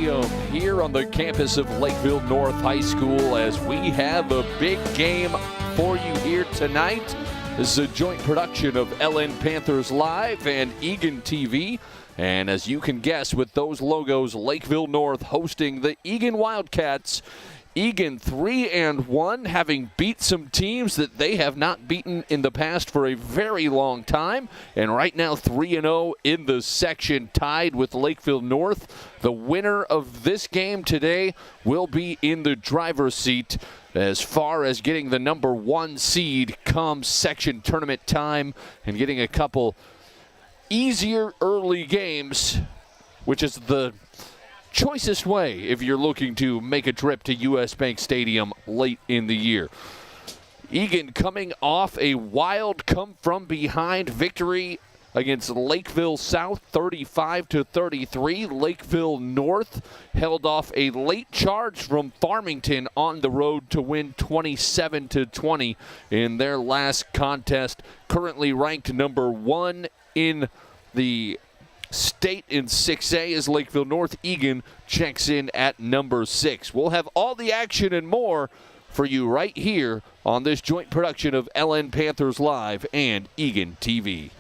Stadium here on the campus of Lakeville North High School as we have a big game for you here tonight. This is a joint production of LN Panthers Live and Eagan TV. And as you can guess, with those logos, Lakeville North hosting the Eagan Wildcats. Eagan 3-1, having beat some teams that they have not beaten in the past for a very long time. And right now 3-0 in the section, tied with Lakeville North. The winner of this game today will be in the driver's seat as far as getting the number 1 seed come section tournament time and getting a couple easier early games, which is the choicest way if you're looking to make a trip to US Bank Stadium late in the year. Eagan coming off a wild come-from-behind victory against Lakeville South, 35-33. Lakeville North held off a late charge from Farmington on the road to win 27-20 in their last contest. Currently ranked number 1 in the state in 6A as Lakeville North. Eagan checks in at number 6. We'll have all the action and more for you right here on this joint production of LN Panthers Live and Eagan TV.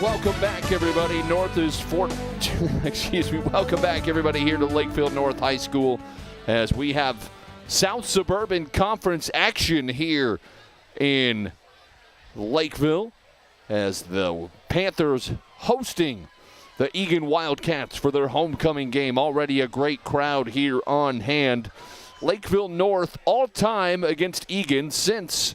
Welcome back, everybody. Welcome back, everybody, here to Lakeville North High School as we have South Suburban Conference action here in Lakeville as the Panthers hosting the Eagan Wildcats for their homecoming game. Already a great crowd here on hand. Lakeville North all-time against Eagan since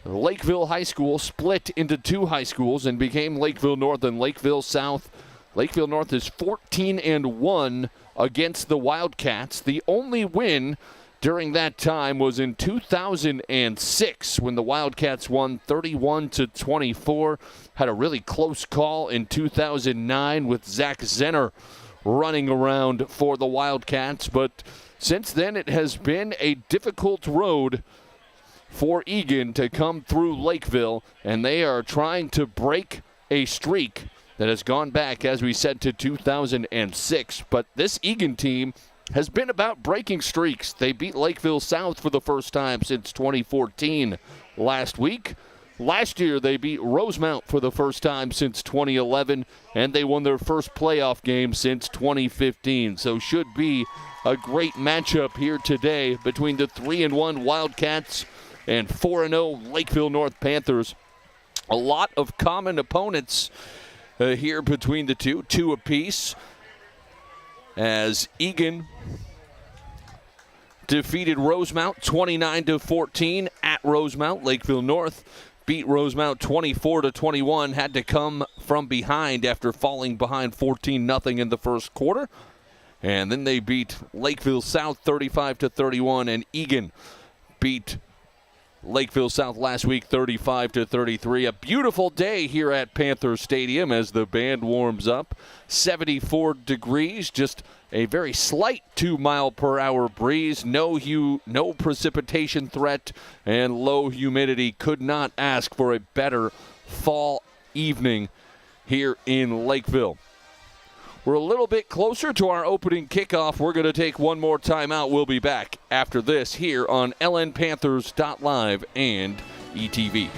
Lakeville High School split into two high schools and became Lakeville North and Lakeville South. Lakeville North is 14-1 against the Wildcats. The only win during that time was in 2006 when the Wildcats won 31-24. Had a really close call in 2009 with Zach Zenner running around for the Wildcats. But since then, it has been a difficult road for Eagan to come through Lakeville, and they are trying to break a streak that has gone back, as we said, to 2006. But this Eagan team has been about breaking streaks. They beat Lakeville South for the first time since 2014 last week. Last year, they beat Rosemount for the first time since 2011, and they won their first playoff game since 2015. So should be a great matchup here today between the 3-1 Wildcats and 4-0 Lakeville North Panthers. A lot of common opponents here between the two apiece, as Eagan defeated Rosemount 29-14 at Rosemount. Lakeville North beat Rosemount 24-21, had to come from behind after falling behind 14-0 in the first quarter. And then they beat Lakeville South 35-31, and Eagan beat Lakeville South last week 35-33. A beautiful day here at Panther Stadium as the band warms up. 74 degrees, just a very slight 2-mile-per-hour breeze. No precipitation threat and low humidity. Could not ask for a better fall evening here in Lakeville. We're a little bit closer to our opening kickoff. We're going to take one more timeout. We'll be back after this here on lnpanthers.live and ETV.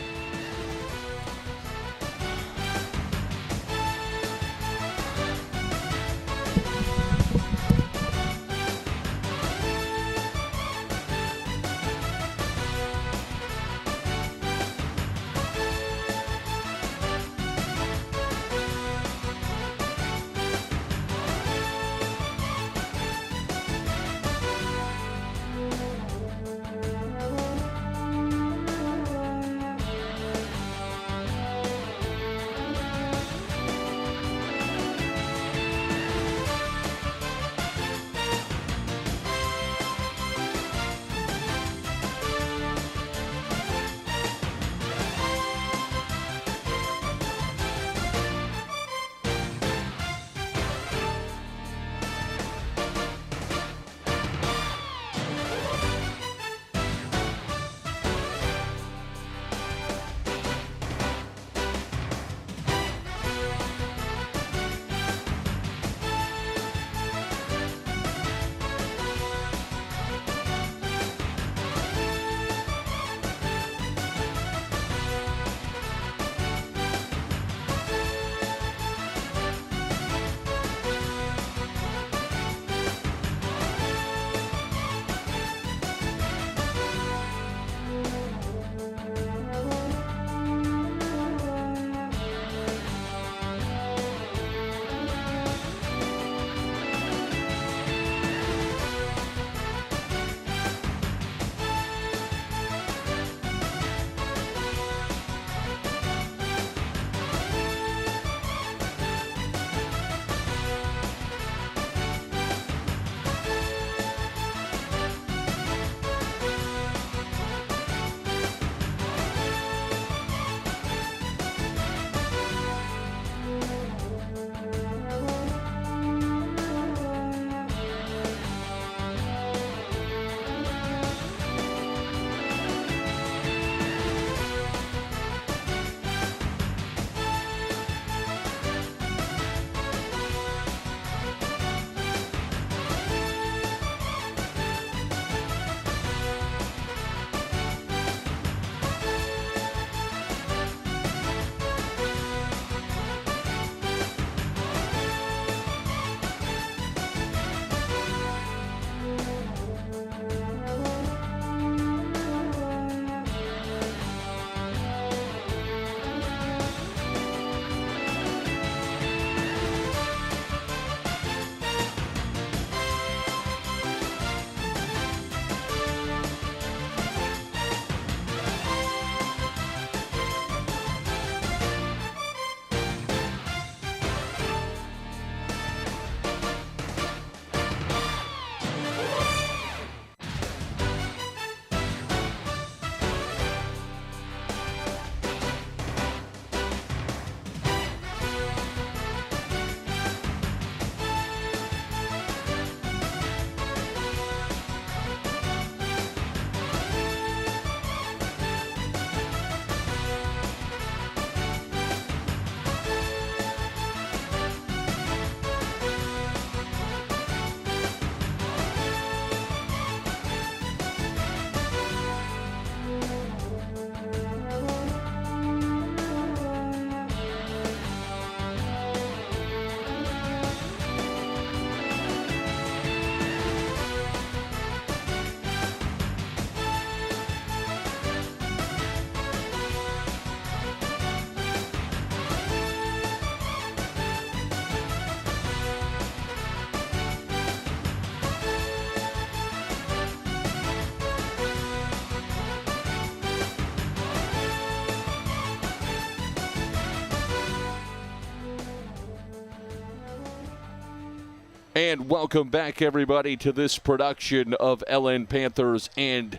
And welcome back, everybody, to this production of LN Panthers and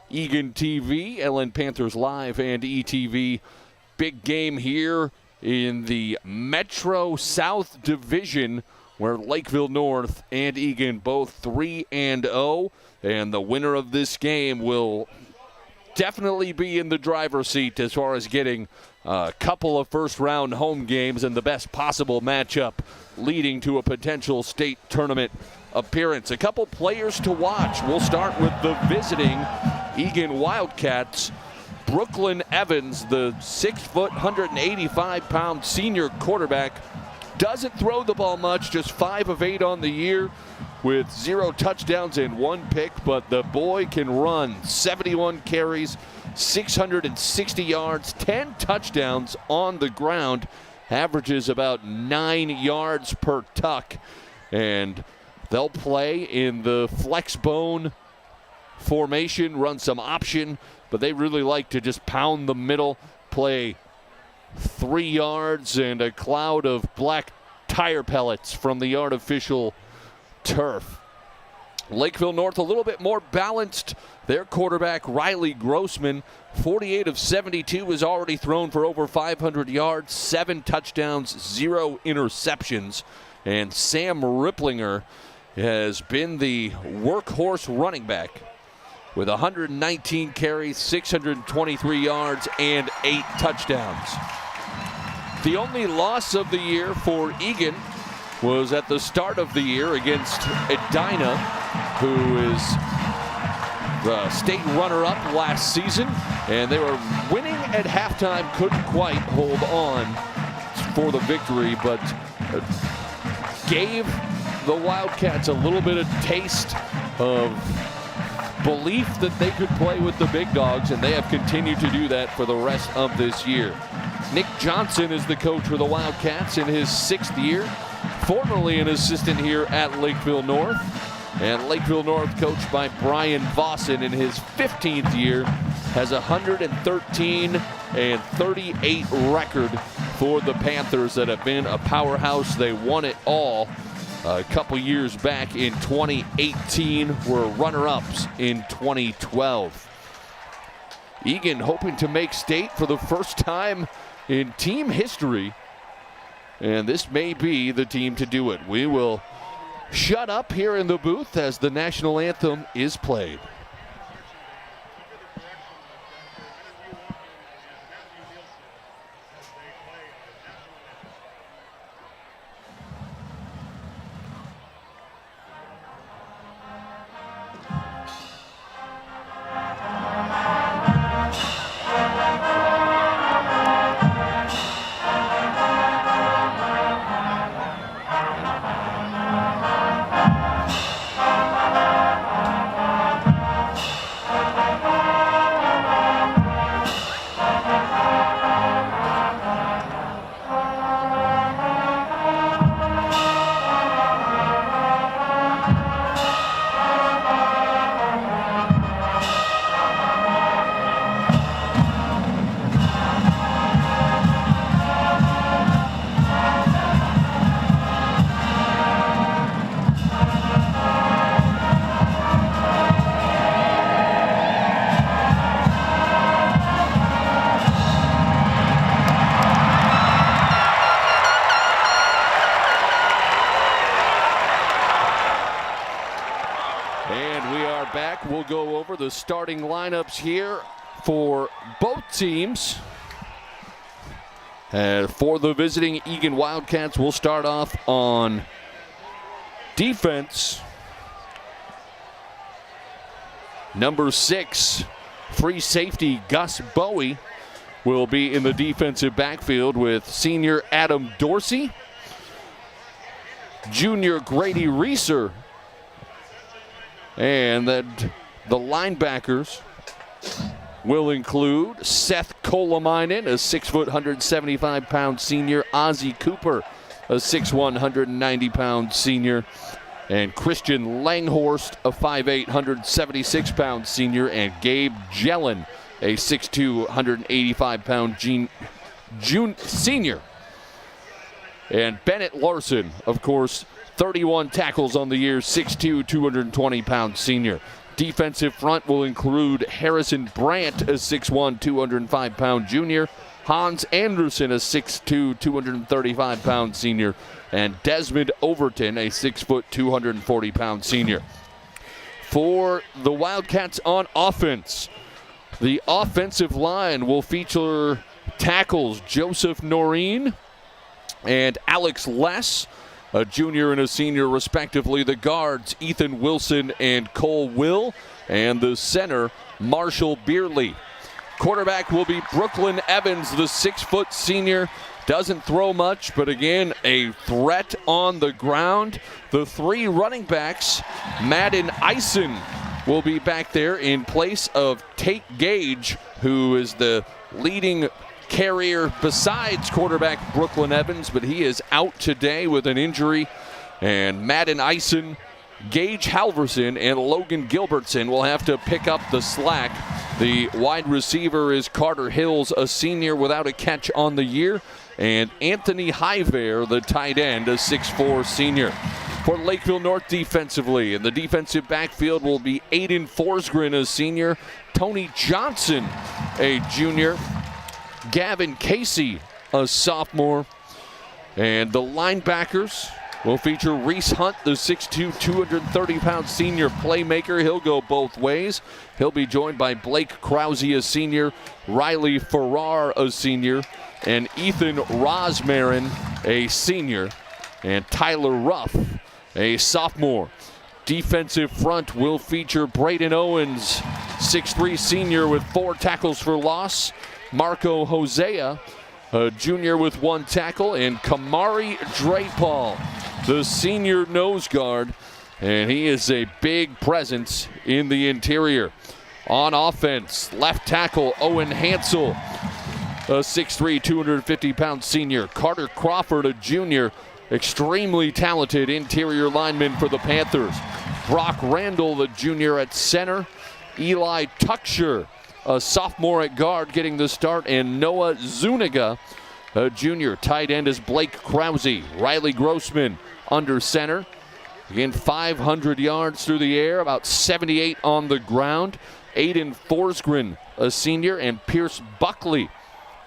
Eagan TV, LN Panthers Live and ETV. Big game here in the Metro South Division, where Lakeville North and Eagan both 3-0. And the winner of this game will definitely be in the driver's seat as far as getting a couple of first-round home games and the best possible matchup leading to a potential state tournament appearance. A couple players to watch. We'll start with the visiting Eagan Wildcats. Brooklyn Evans, the 6-foot, 185-pound senior quarterback, doesn't throw the ball much, just 5 of 8 on the year with 0 touchdowns and 1 pick, but the boy can run. 71 carries, 660 yards, 10 touchdowns on the ground, averages about 9 yards per tuck, and they'll play in the flex bone formation, run some option, but they really like to just pound the middle, play 3 yards and a cloud of black tire pellets from the artificial turf. Lakeville North a little bit more balanced. Their quarterback, Riley Grossman, 48 of 72, has already thrown for over 500 yards, 7 touchdowns, 0 interceptions. And Sam Ripplinger has been the workhorse running back with 119 carries, 623 yards, and 8 touchdowns. The only loss of the year for Eagan was at the start of the year against Edina, who is the state runner-up last season, and they were winning at halftime, couldn't quite hold on for the victory, but gave the Wildcats a little bit of taste of belief that they could play with the big dogs, and they have continued to do that for the rest of this year. Nick Johnson is the coach for the Wildcats in his 6th year, formerly an assistant here at Lakeville North. And Lakeville North, coached by Brian Vossen in his 15th year, has a 113-38 record for the Panthers that have been a powerhouse. They won it all a couple years back in 2018, were runner-ups in 2012. Eagan hoping to make state for the first time in team history, and this may be the team to do it. We will shut up here in the booth as the national anthem is played. We'll go over the starting lineups here for both teams. For the visiting Eagan Wildcats, we'll start off on defense. Number 6, free safety Gus Bowie will be in the defensive backfield with senior Adam Dorsey, junior Grady Reeser, and then the linebackers will include Seth Kolamainen, a 6-foot, 175-pound senior, Ozzie Cooper, a 6'1", 190-pound senior, and Christian Langhorst, a 5'8", 176-pound senior, and Gabe Jellin, a 6'2", 185-pound senior. And Bennett Larson, of course, 31 tackles on the year, 6'2", 220-pound senior. Defensive front will include Harrison Brandt, a 6'1", 205-pound junior. Hans Anderson, a 6'2", 235-pound senior. And Desmond Overton, a 6 foot, 240-pound senior. For the Wildcats on offense, the offensive line will feature tackles Joseph Noreen and Alex Less, a junior and a senior respectively. The guards, Ethan Wilson and Cole Will, and the center, Marshall Beerley. Quarterback will be Brooklyn Evans, the 6 foot senior. Doesn't throw much, but again, a threat on the ground. The 3 running backs, Madden Eisen will be back there in place of Tate Gage, who is the leading carrier besides quarterback Brooklyn Evans, but he is out today with an injury. And Madden Eisen, Gage Halverson, and Logan Gilbertson will have to pick up the slack. The wide receiver is Carter Hills, a senior without a catch on the year. And Anthony Highvare, the tight end, a 6'4" senior. For Lakeville North defensively, in the defensive backfield will be Aiden Forsgren, a senior. Tony Johnson, a junior. Gavin Casey, a sophomore. And the linebackers will feature Reese Hunt, the 6'2", 230-pound senior playmaker. He'll go both ways. He'll be joined by Blake Krause, a senior. Riley Farrar, a senior. And Ethan Rosmarin, a senior. And Tyler Ruff, a sophomore. Defensive front will feature Braden Owens, 6'3" senior with 4 tackles for loss. Marco Hosea, a junior with 1 tackle. And Kamari Drapal, the senior nose guard. And he is a big presence in the interior. On offense, left tackle Owen Hansel, a 6'3", 250-pound senior. Carter Crawford, a junior, extremely talented interior lineman for the Panthers. Brock Randall, the junior at center. Eli Tucksher, a sophomore at guard, getting the start. And Noah Zuniga, a junior. Tight end is Blake Krause. Riley Grossman under center. Again, 500 yards through the air, about 78 on the ground. Aiden Forsgren, a senior, and Pierce Buckley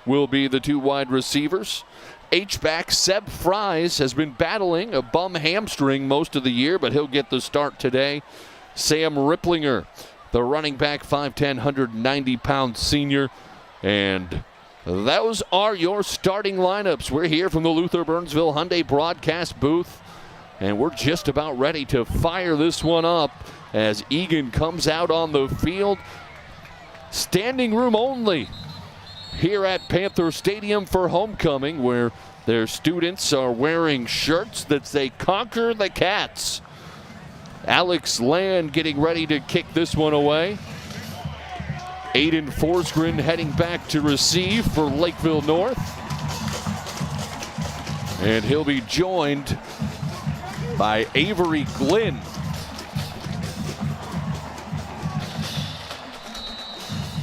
will be the 2 wide receivers. H-back Seb Fries has been battling a bum hamstring most of the year, but he'll get the start today. Sam Ripplinger, the running back, 5'10", 190-pound senior. And those are your starting lineups. We're here from the Luther Burnsville Hyundai broadcast booth, and we're just about ready to fire this one up as Eagan comes out on the field. Standing room only here at Panther Stadium for homecoming, where their students are wearing shirts that say "Conquer the Cats." Alex Land getting ready to kick this one away. Aiden Forsgren heading back to receive for Lakeville North. And he'll be joined by Avery Glynn.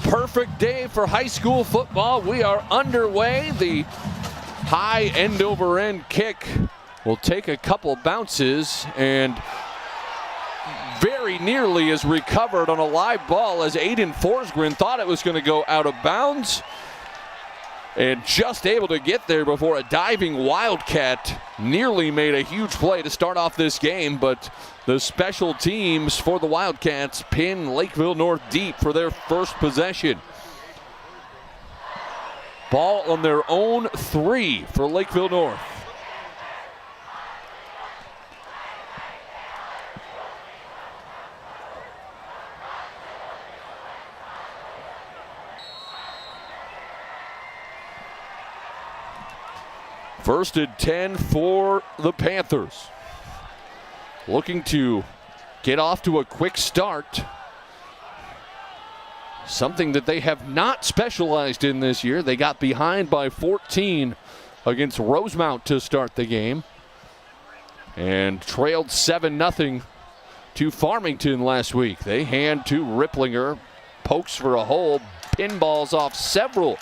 Perfect day for high school football. We are underway. The high end-over-end kick will take a couple bounces and very nearly is recovered on a live ball as Aiden Forsgren thought it was going to go out of bounds and just able to get there before a diving Wildcat nearly made a huge play to start off this game, but the special teams for the Wildcats pin Lakeville North deep for their first possession. Ball on their own 3 for Lakeville North. First and 10 for the Panthers. Looking to get off to a quick start. Something that they have not specialized in this year. They got behind by 14 against Rosemount to start the game. And trailed 7-0 to Farmington last week. They hand to Ripplinger. Pokes for a hole. Pinballs off several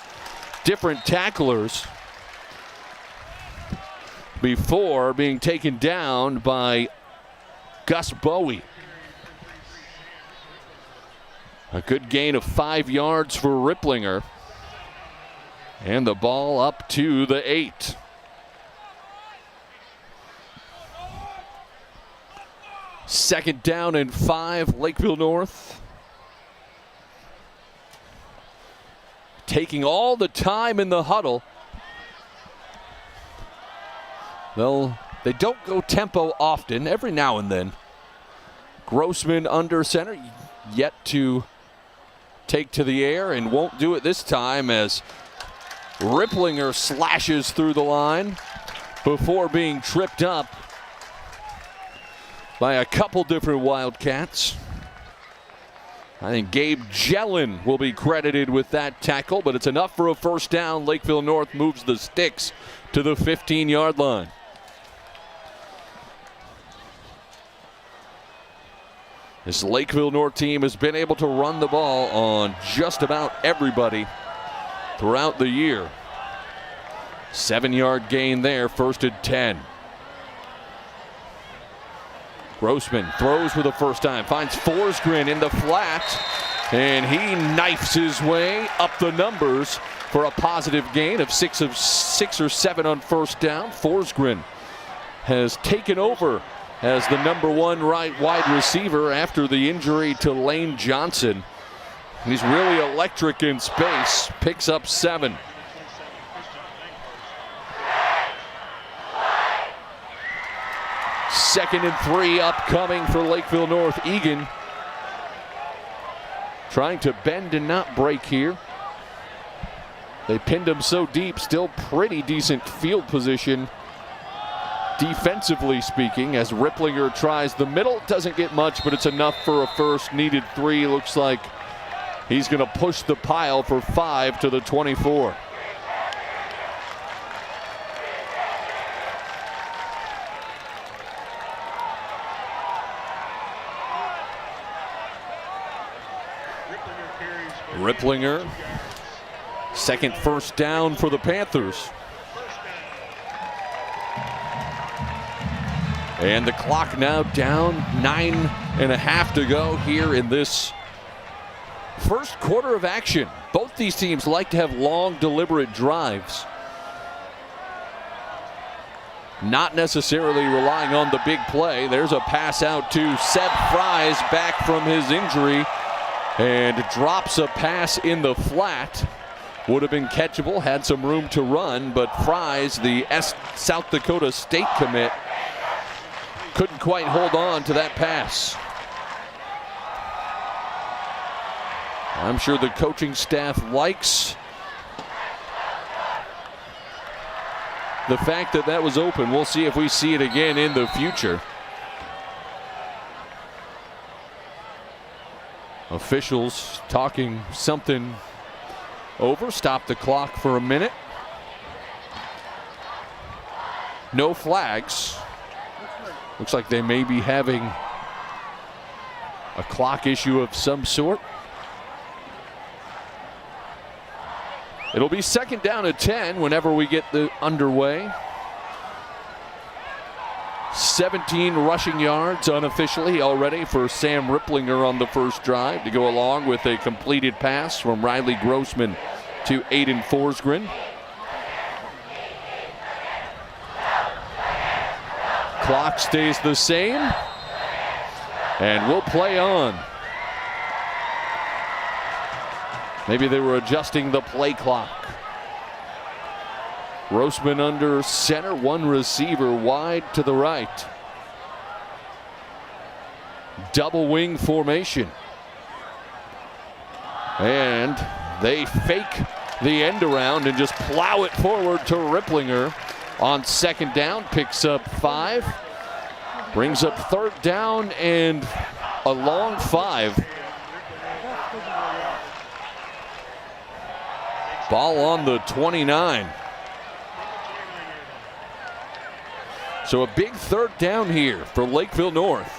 different tacklers. before being taken down by Gus Bowie. A good gain of 5 yards for Ripplinger. And the ball up to the 8. Second down and 5, Lakeville North. Taking all the time in the huddle. They don't go tempo often, every now and then. Grossman under center, yet to take to the air, and won't do it this time as Ripplinger slashes through the line before being tripped up by a couple different Wildcats. I think Gabe Jellin will be credited with that tackle, but it's enough for a first down. Lakeville North moves the sticks to the 15-yard line. This Lakeville North team has been able to run the ball on just about everybody throughout the year. 7-yard gain there, first and 10. Grossman throws for the first time, finds Forsgren in the flat, and he knifes his way up the numbers for a positive gain of 6 or 7 on first down. Forsgren has taken over as the #1 right wide receiver after the injury to Lane Johnson. He's really electric in space, picks up 7. Second and 3 upcoming for Lakeville North. Eagan trying to bend and not break here. They pinned him so deep, still pretty decent field position defensively speaking, as Ripplinger tries the middle. Doesn't get much, but it's enough for a first. Needed 3. Looks like he's going to push the pile for 5 to the 24. Ripplinger, second first down for the Panthers. And the clock now down, 9.5 to go here in this first quarter of action. Both these teams like to have long, deliberate drives. Not necessarily relying on the big play. There's a pass out to Seb Fries back from his injury and drops a pass in the flat. Would have been catchable, had some room to run, but Fries, the South Dakota State commit, couldn't quite hold on to that pass. I'm sure the coaching staff likes the fact that that was open. We'll see if we see it again in the future. Officials talking something over. Stop the clock for a minute. No flags. Looks like they may be having a clock issue of some sort. It'll be second down at 10 whenever we get the underway. 17 rushing yards unofficially already for Sam Ripplinger on the first drive, to go along with a completed pass from Riley Grossman to Aiden Forsgren. Clock stays the same, and we'll play on. Maybe they were adjusting the play clock. Grossman under center, one receiver wide to the right. Double wing formation. And they fake the end around and just plow it forward to Ripplinger on second down. Picks up 5. Brings up third down and a long 5. Ball on the 29. So a big third down here for Lakeville North.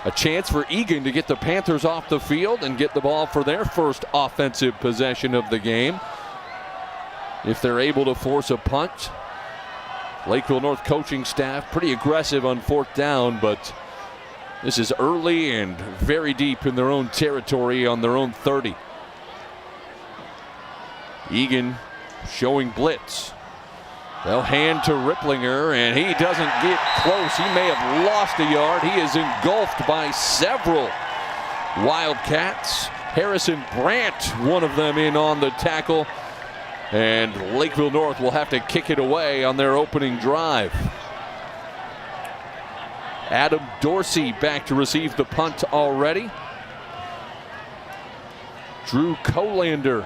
A chance for Eagan to get the Panthers off the field and get the ball for their first offensive possession of the game. If they're able to force a punt. Lakeville North coaching staff pretty aggressive on 4th down, but this is early and very deep in their own territory on their own 30. Eagan showing blitz. They'll hand to Ripplinger, and he doesn't get close. He may have lost a yard. He is engulfed by several Wildcats. Harrison Brandt, one of them, in on the tackle. And Lakeville North will have to kick it away on their opening drive. Adam Dorsey back to receive the punt already. Drew Colander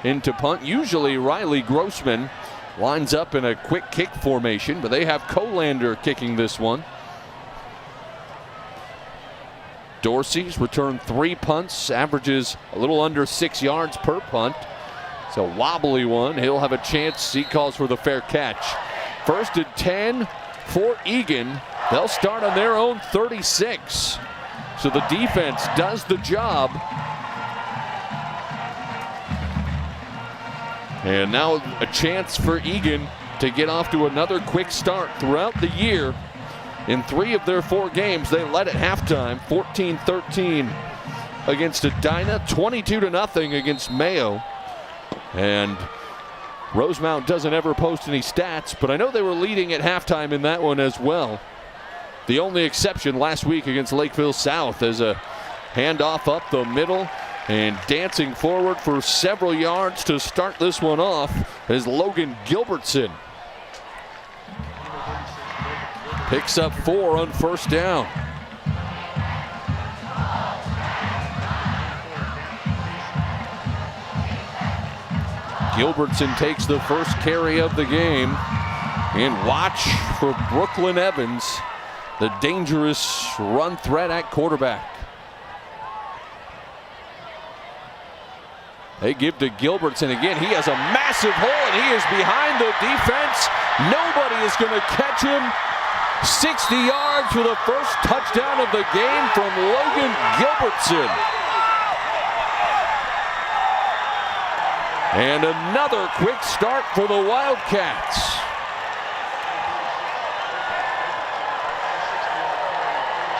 into punt. Usually Riley Grossman lines up in a quick kick formation, but they have Colander kicking this one. Dorsey's returned 3 punts, averages a little under 6 yards per punt. It's a wobbly one. He'll have a chance. He calls for the fair catch. 1st and 10 for Eagan. They'll start on their own 36. So the defense does the job. And now a chance for Eagan to get off to another quick start. Throughout the year, in 3 of their 4 games, they led at halftime, 14-13 against Edina, 22-0 against Mayo. And Rosemount doesn't ever post any stats, but I know they were leading at halftime in that one as well. The only exception last week against Lakeville South as a handoff up the middle, and dancing forward for several yards to start this one off is Logan Gilbertson. Picks up 4 on 1st down. Gilbertson takes the first carry of the game. And watch for Brooklyn Evans, the dangerous run threat at quarterback. They give to Gilbertson again. He has a massive hole, and he is behind the defense. Nobody is going to catch him. 60 yards for the first touchdown of the game from Logan Gilbertson. And another quick start for the Wildcats.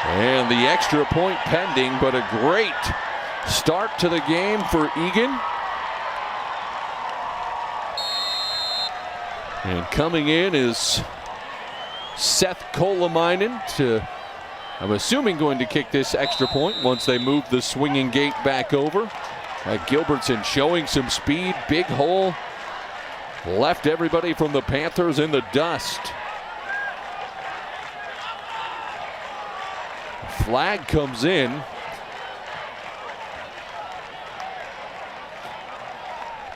And the extra point pending, but a great start to the game for Eagan. And coming in is Seth Kolamainen, I'm assuming going to kick this extra point once they move the swinging gate back over. Gilbertson showing some speed, big hole. Left everybody from the Panthers in the dust. Flag comes in.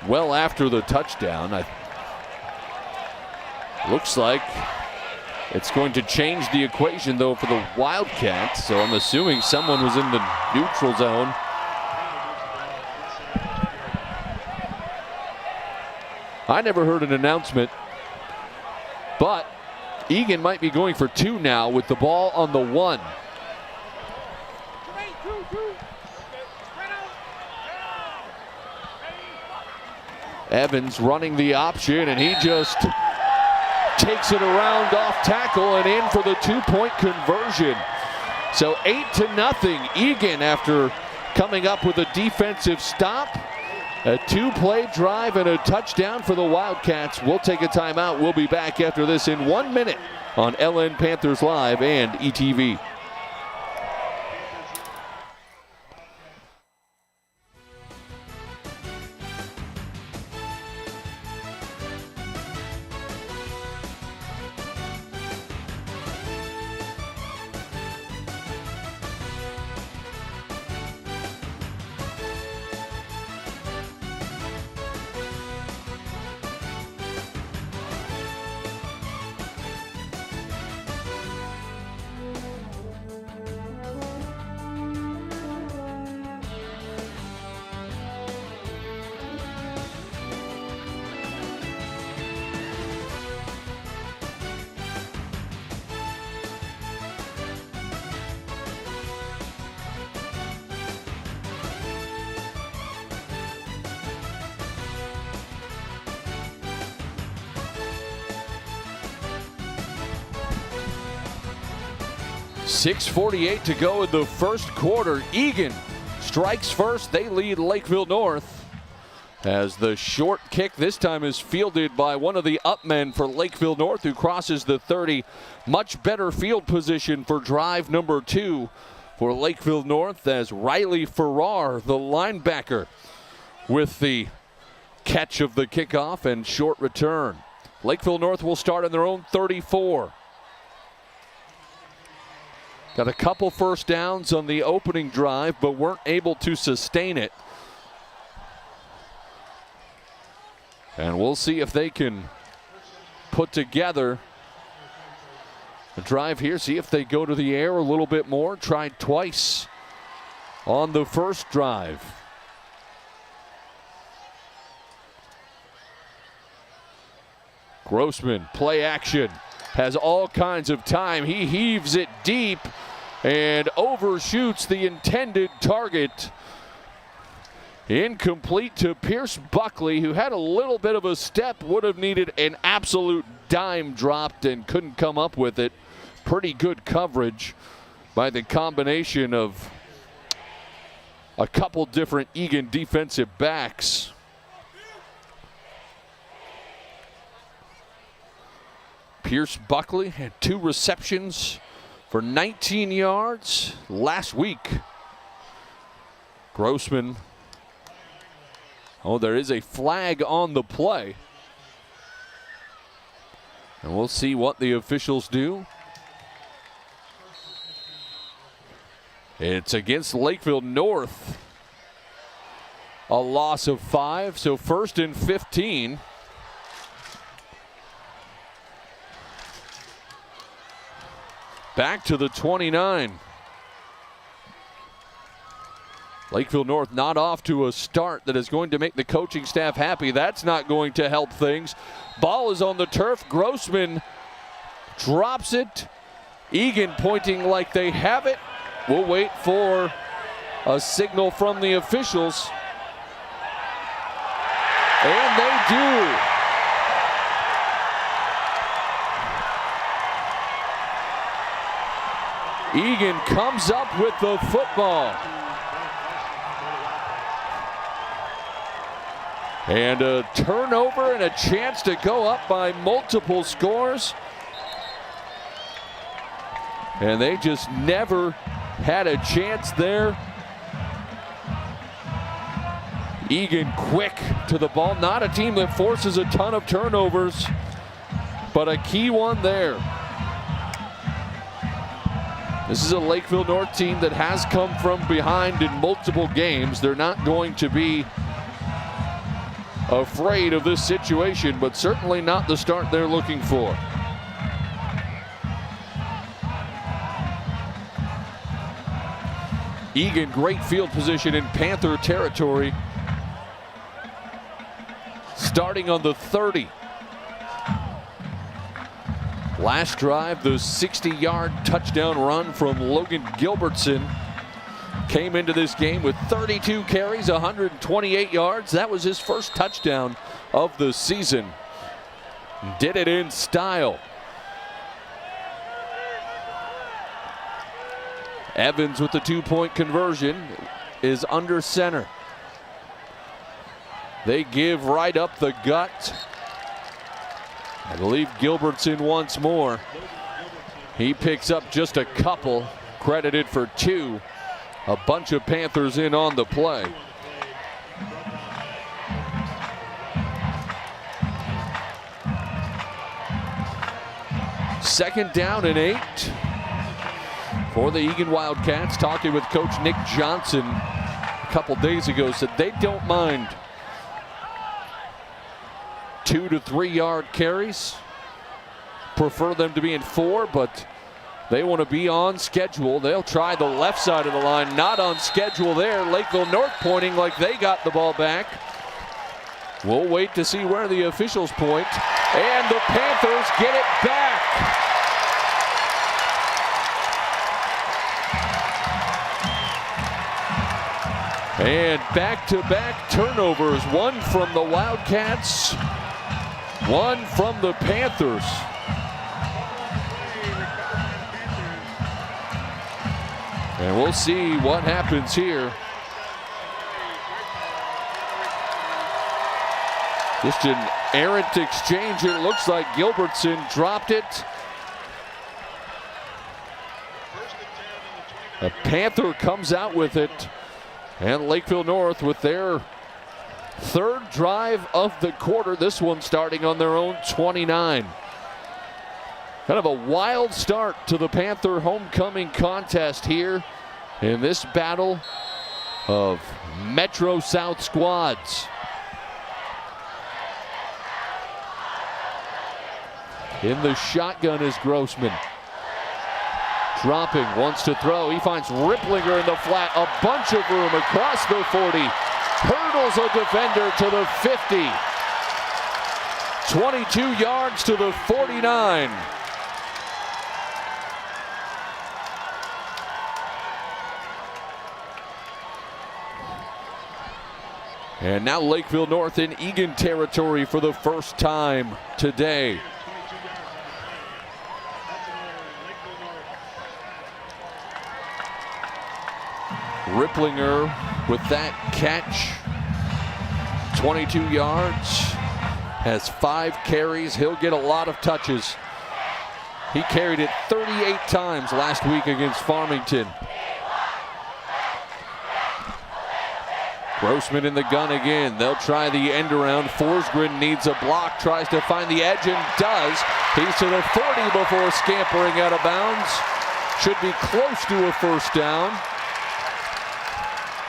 Well after the touchdown. Looks like it's going to change the equation though for the Wildcats. So I'm assuming someone was in the neutral zone. I never heard an announcement, but Eagan might be going for 2 now with the ball on the 1. Evans running the option, and he just takes it around off tackle and in for the 2-point conversion. So 8-0 Eagan after coming up with a defensive stop. A 2-play drive and a touchdown for the Wildcats. We'll take a timeout. We'll be back after this in 1 minute on LN Panthers Live and ETV. 6:48 to go in the first quarter. Eagan strikes first. They lead Lakeville North. As the short kick this time is fielded by one of the up men for Lakeville North, who crosses the 30. Much better field position for drive number 2 for Lakeville North, as Riley Farrar, the linebacker, with the catch of the kickoff and short return. Lakeville North will start on their own 34. Got a couple first downs on the opening drive, but weren't able to sustain it. And we'll see if they can put together a drive here, see if they go to the air a little bit more. Tried twice on the first drive. Grossman, play action, has all kinds of time. He heaves it deep and overshoots the intended target. Incomplete to Pierce Buckley, who had a little bit of a step, would have needed an absolute dime dropped and couldn't come up with it. Pretty good coverage by the combination of a couple different Eagan defensive backs. Pierce Buckley had 2 receptions for 19 yards last week. Grossman. Oh, there is a flag on the play. And we'll see what the officials do. It's against Lakeville North. A loss of 5, so 1st and 15. Back to the 29. Lakeville North not off to a start that is going to make the coaching staff happy. That's not going to help things. Ball is on the turf. Grossman drops it. Eagan pointing like they have it. We'll wait for a signal from the officials. And they do. Eagan comes up with the football. And a turnover and a chance to go up by multiple scores. And they just never had a chance there. Eagan quick to the ball. Not a team that forces a ton of turnovers, but a key one there. This is a Lakeville North team that has come from behind in multiple games. They're not going to be afraid of this situation, but certainly not the start they're looking for. Eagan, great field position in Panther territory. Starting on the 30. Last drive, the 60-yard touchdown run from Logan Gilbertson. Came into this game with 32 carries, 128 yards. That was his first touchdown of the season. Did it in style. Evans with the 2-point conversion is under center. They give right up the gut. I believe Gilbertson once more. He picks up just a couple, credited for 2. A bunch of Panthers in on the play. Second down and 8 for the Eagan Wildcats. Talking with Coach Nick Johnson a couple days ago, said they don't mind 2 to 3 yard carries. Prefer them to be in 4, but they want to be on schedule. They'll try the left side of the line. Not on schedule there. Lakeville North pointing like they got the ball back. We'll wait to see where the officials point. And the Panthers get it back. And back-to-back turnovers. One from the Wildcats, one from the Panthers. And we'll see what happens here. Just an errant exchange. It looks like Gilbertson dropped it. A Panther comes out with it. And Lakeville North with their third drive of the quarter. This one starting on their own 29. Kind of a wild start to the Panther homecoming contest here in this battle of Metro South squads. In the shotgun is Grossman. Dropping, wants to throw. He finds Ripplinger in the flat. A bunch of room across the 40. Hurdles a defender to the 50. 22 yards to the 49. And now Lakeville North in Eagan territory for the first time today. Ripplinger with that catch. 22 yards. Has 5 carries. He'll get a lot of touches. He carried it 38 times last week against Farmington. Grossman in the gun again. They'll try the end around. Forsgren needs a block, tries to find the edge and does. He's to the 40 before scampering out of bounds. Should be close to a first down.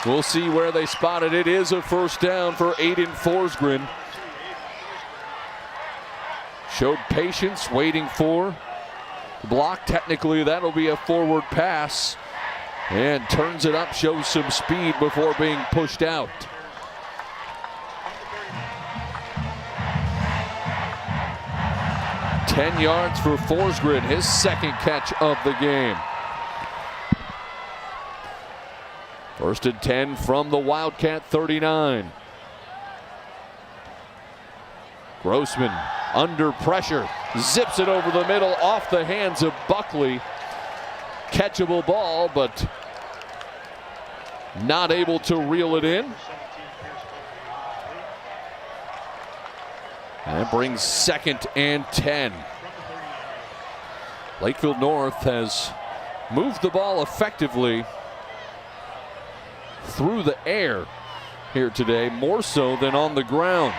We'll see where they spot it. It is a first down for Aiden Forsgren. Showed patience, waiting for the block. Technically, that'll be a forward pass. And turns it up, shows some speed before being pushed out. "10 yards for Forsgren, his second catch of the game. First and 10 from the Wildcat 39. Grossman under pressure, zips it over the middle off the hands of Buckley. Catchable ball, but not able to reel it in. And that brings second and 10. Lakeville North has moved the ball effectively through the air here today, more so than on the ground.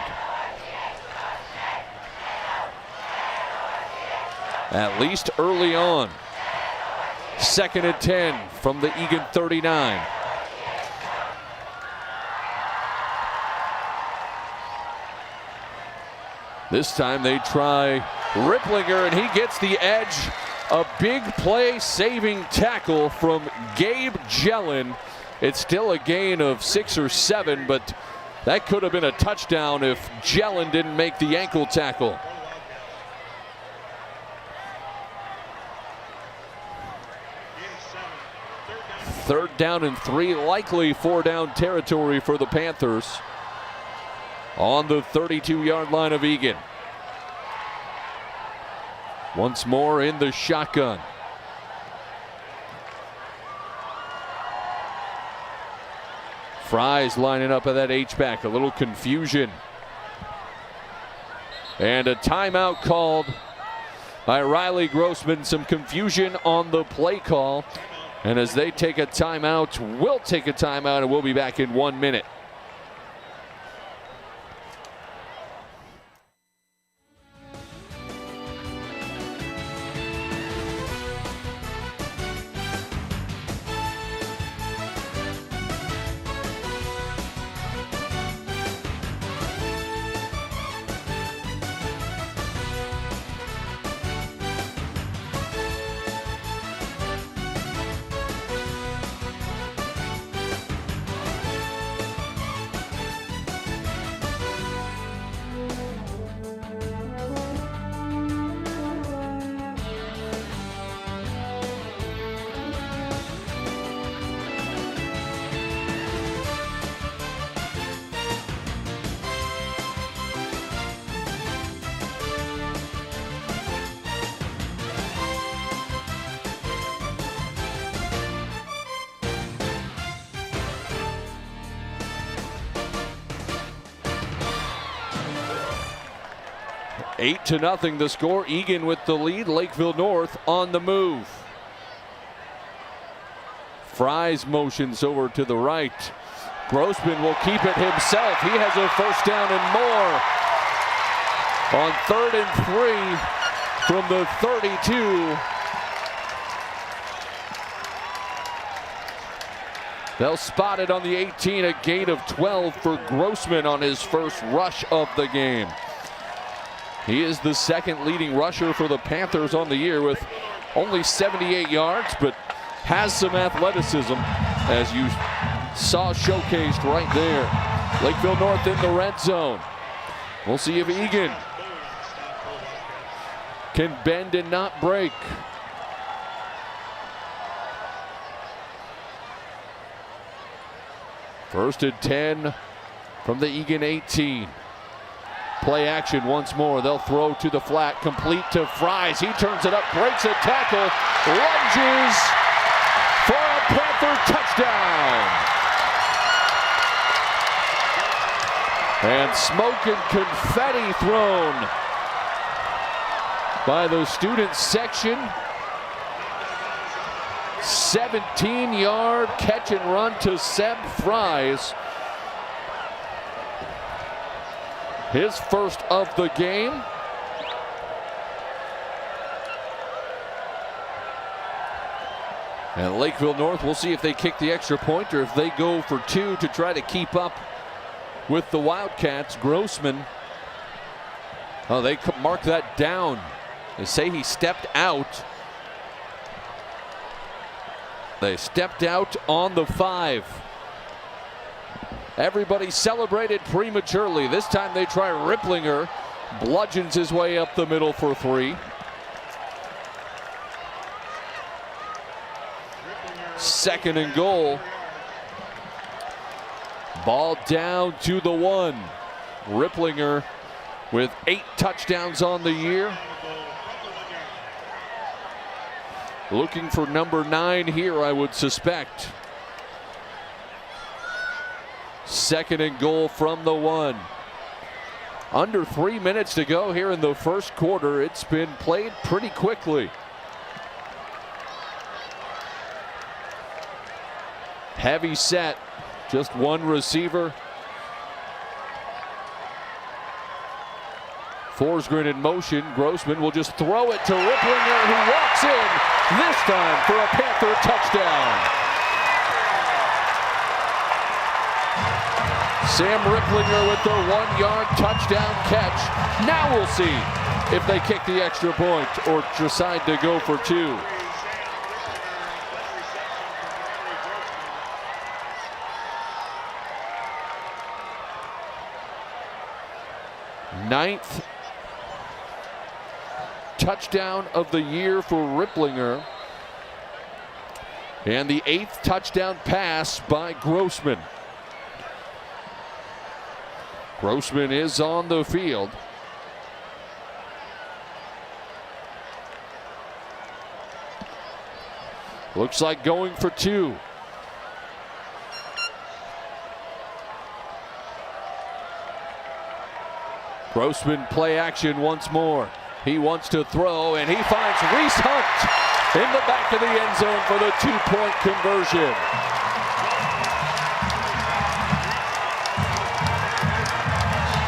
At least early on. Second and 10 from the Eagan 39. This time they try Ripplinger, and he gets the edge. A big play saving tackle from Gabe Jellin. It's still a gain of 6 or 7, but that could have been a touchdown if Jellin didn't make the ankle tackle. Third down and 3, likely 4-down territory for the Panthers on the 32-yard line of Eagan. Once more in the shotgun. Fry's lining up at that H-back, a little confusion. And a timeout called by Riley Grossman. Some confusion on the play call. And as they take a timeout, we'll take a timeout, and we'll be back in 1 minute. 8-0 the score. Eagan with the lead. Lakeville North on the move. Fries motions over to the right. Grossman will keep it himself. He has a first down and more on 3rd and 3 from the 32. They'll spot it on the 18, a gain of 12 for Grossman on his first rush of the game. He is the second leading rusher for the Panthers on the year with only 78 yards, but has some athleticism, as you saw showcased right there. Lakeville North in the red zone. We'll see if Eagan can bend and not break. First and 10 from the Eagan 18. Play action once more. They'll throw to the flat, complete to Fries. He turns it up, breaks a tackle, lunges for a Panther touchdown. And smoke and confetti thrown by the student section. 17-yard catch and run to Seb Fries. His first of the game. And Lakeville North, we'll see if they kick the extra point or if they go for 2 to try to keep up with the Wildcats. Grossman, oh, they mark that down. They say he stepped out. They stepped out on the 5. Everybody celebrated prematurely. This time they try Ripplinger. Bludgeons his way up the middle for 3. Second and goal. Ball down to the 1. Ripplinger with 8 touchdowns on the year. Looking for number 9 here, I would suspect. Second and goal from the 1. Under 3 minutes to go here in the first quarter. It's been played pretty quickly. Heavy set, just one receiver. Forsgren in motion. Grossman will just throw it to Ripplinger, who walks in, this time for a Panther touchdown. Sam Ripplinger with the 1-yard touchdown catch. Now we'll see if they kick the extra point or decide to go for 2. Ninth touchdown of the year for Ripplinger. And the 8th touchdown pass by Grossman. Grossman is on the field. Looks like going for 2. Grossman play action once more. He wants to throw, and he finds Reese Hunt in the back of the end zone for the 2-point conversion.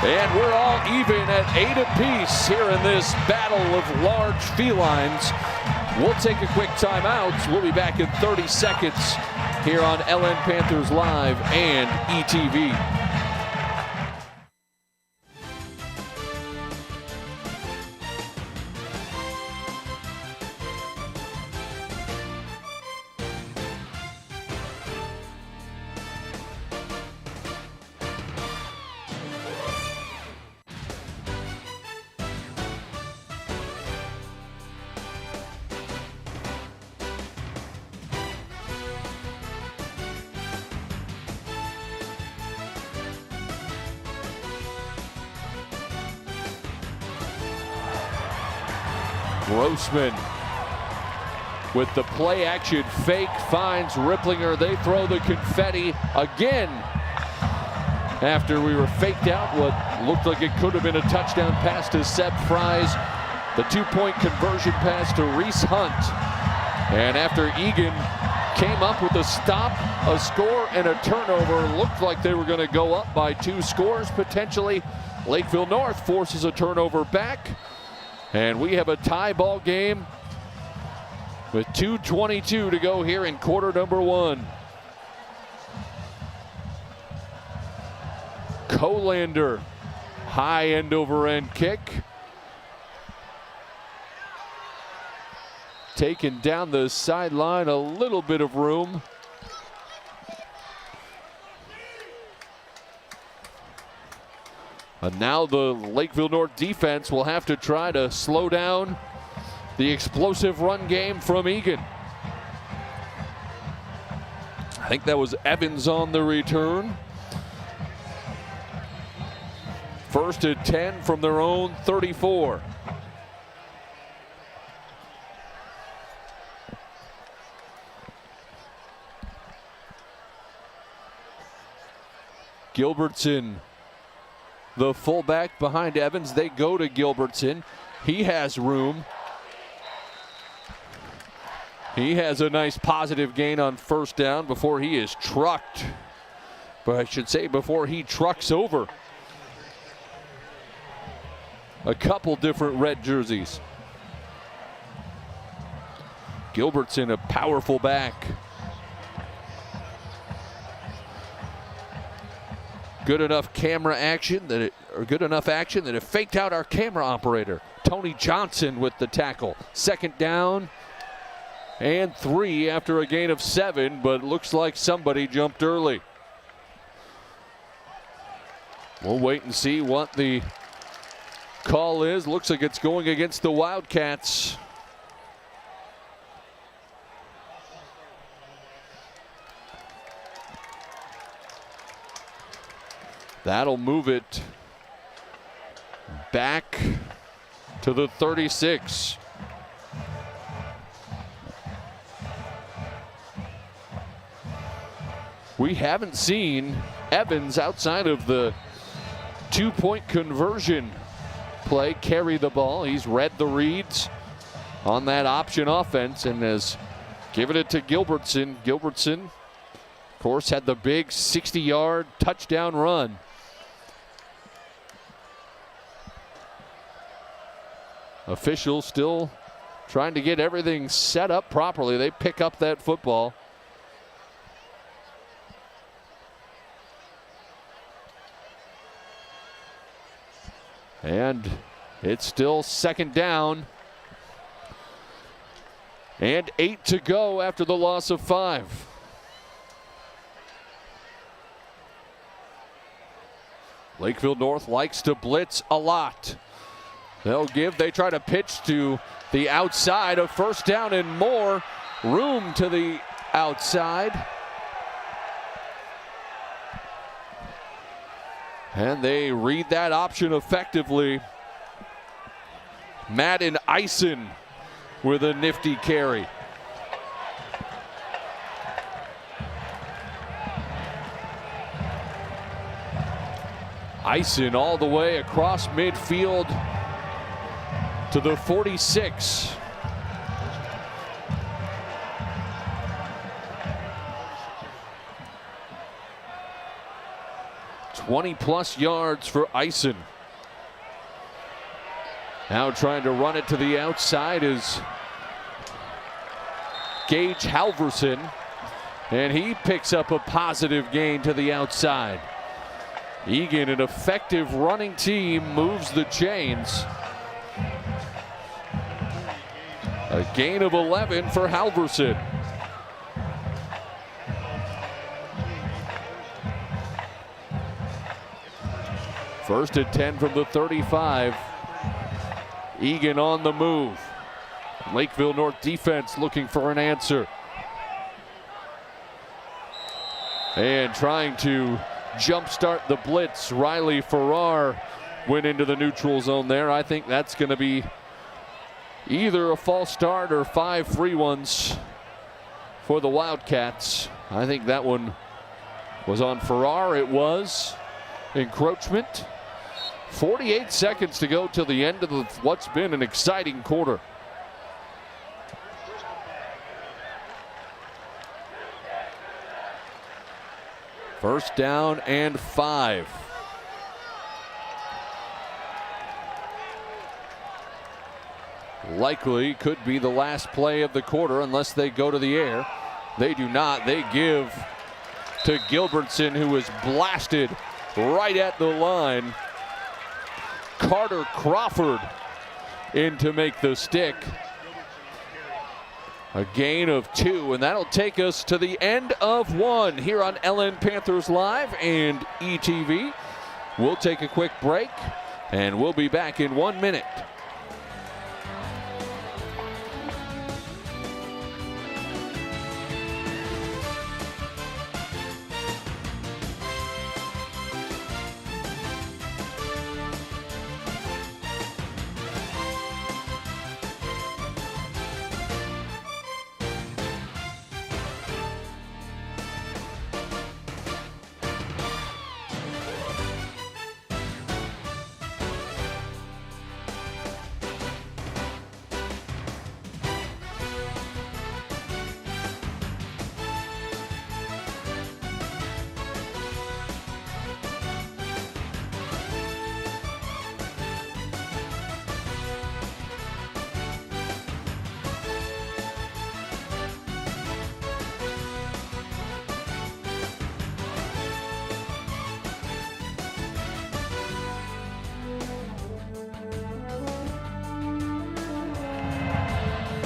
And we're all even at 8 apiece here in this battle of large felines. We'll take a quick timeout. We'll be back in 30 seconds here on LN Panthers Live and ETV. Grossman with the play action fake finds Ripplinger. They throw the confetti again. after we were faked out what looked like it could have been a touchdown pass to Seb Fries. The 2-point conversion pass to Reese Hunt. And after Eagan came up with a stop, a score, and a turnover, looked like they were going to go up by 2 scores potentially. Lakeville North forces a turnover back. And we have a tie ball game with 2:22 to go here in quarter number 1. Colander, high end over end kick. Taken down the sideline, a little bit of room. And now the Lakeville North defense will have to try to slow down the explosive run game from Eagan. I think that was Evans on the return. 1st and 10 from their own 34. Gilbertson, the fullback behind Evans. They go to Gilbertson. He has room. He has a nice positive gain on 1st down before he is trucked. But I should say before he trucks over a couple different red jerseys. Gilbertson, a powerful back. Good enough action that it faked out our camera operator. Tony Johnson with the tackle. 2nd down and 3 after a gain of 7, but looks like somebody jumped early. We'll wait and see what the call is. Looks like it's going against the Wildcats. That'll move it back to the 36. We haven't seen Evans outside of the 2-point conversion play carry the ball. He's read the reads on that option offense and has given it to Gilbertson. Gilbertson, of course, had the big 60-yard touchdown run. Officials still trying to get everything set up properly. They pick up that football. And it's still 2nd down. And 8 to go after the loss of 5. Lakeville North likes to blitz a lot. They try to pitch to the outside, of 1st down and more. Room to the outside. And they read that option effectively. Madden Eisen with a nifty carry. Eisen all the way across midfield to the 46. +20 yards for Eisen. Now trying to run it to the outside is Gage Halverson, and he picks up a positive gain to the outside. Eagan, an effective running team, moves the chains. A gain of 11 for Halverson. First and 10 from the 35. Eagan on the move. Lakeville North defense looking for an answer. And trying to jumpstart the blitz. Riley Farrar went into the neutral zone there. I think that's going to be either a false start or 5 free ones for the Wildcats. I think that one was on Farrar. It was. encroachment. 48 seconds to go till the end of what's been an exciting quarter. First down and 5. Likely could be the last play of the quarter unless they go to the air. They do not. They give to Gilbertson, who was blasted right at the line. Carter Crawford in to make the stick. A gain of 2, and that'll take us to the end of 1 here on LN Panthers Live and ETV. We'll take a quick break, and we'll be back in 1 minute.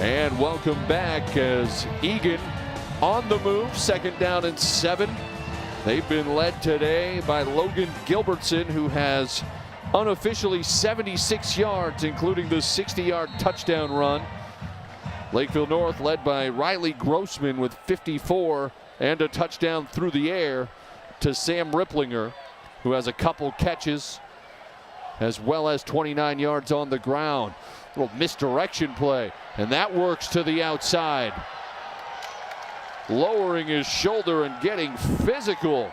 And welcome back as Eagan on the move, 2nd down and 7. They've been led today by Logan Gilbertson, who has unofficially 76 yards, including the 60-yard touchdown run. Lakeville North led by Riley Grossman with 54 and a touchdown through the air to Sam Ripplinger, who has a couple catches as well as 29 yards on the ground. Little misdirection play, and that works to the outside. Lowering his shoulder and getting physical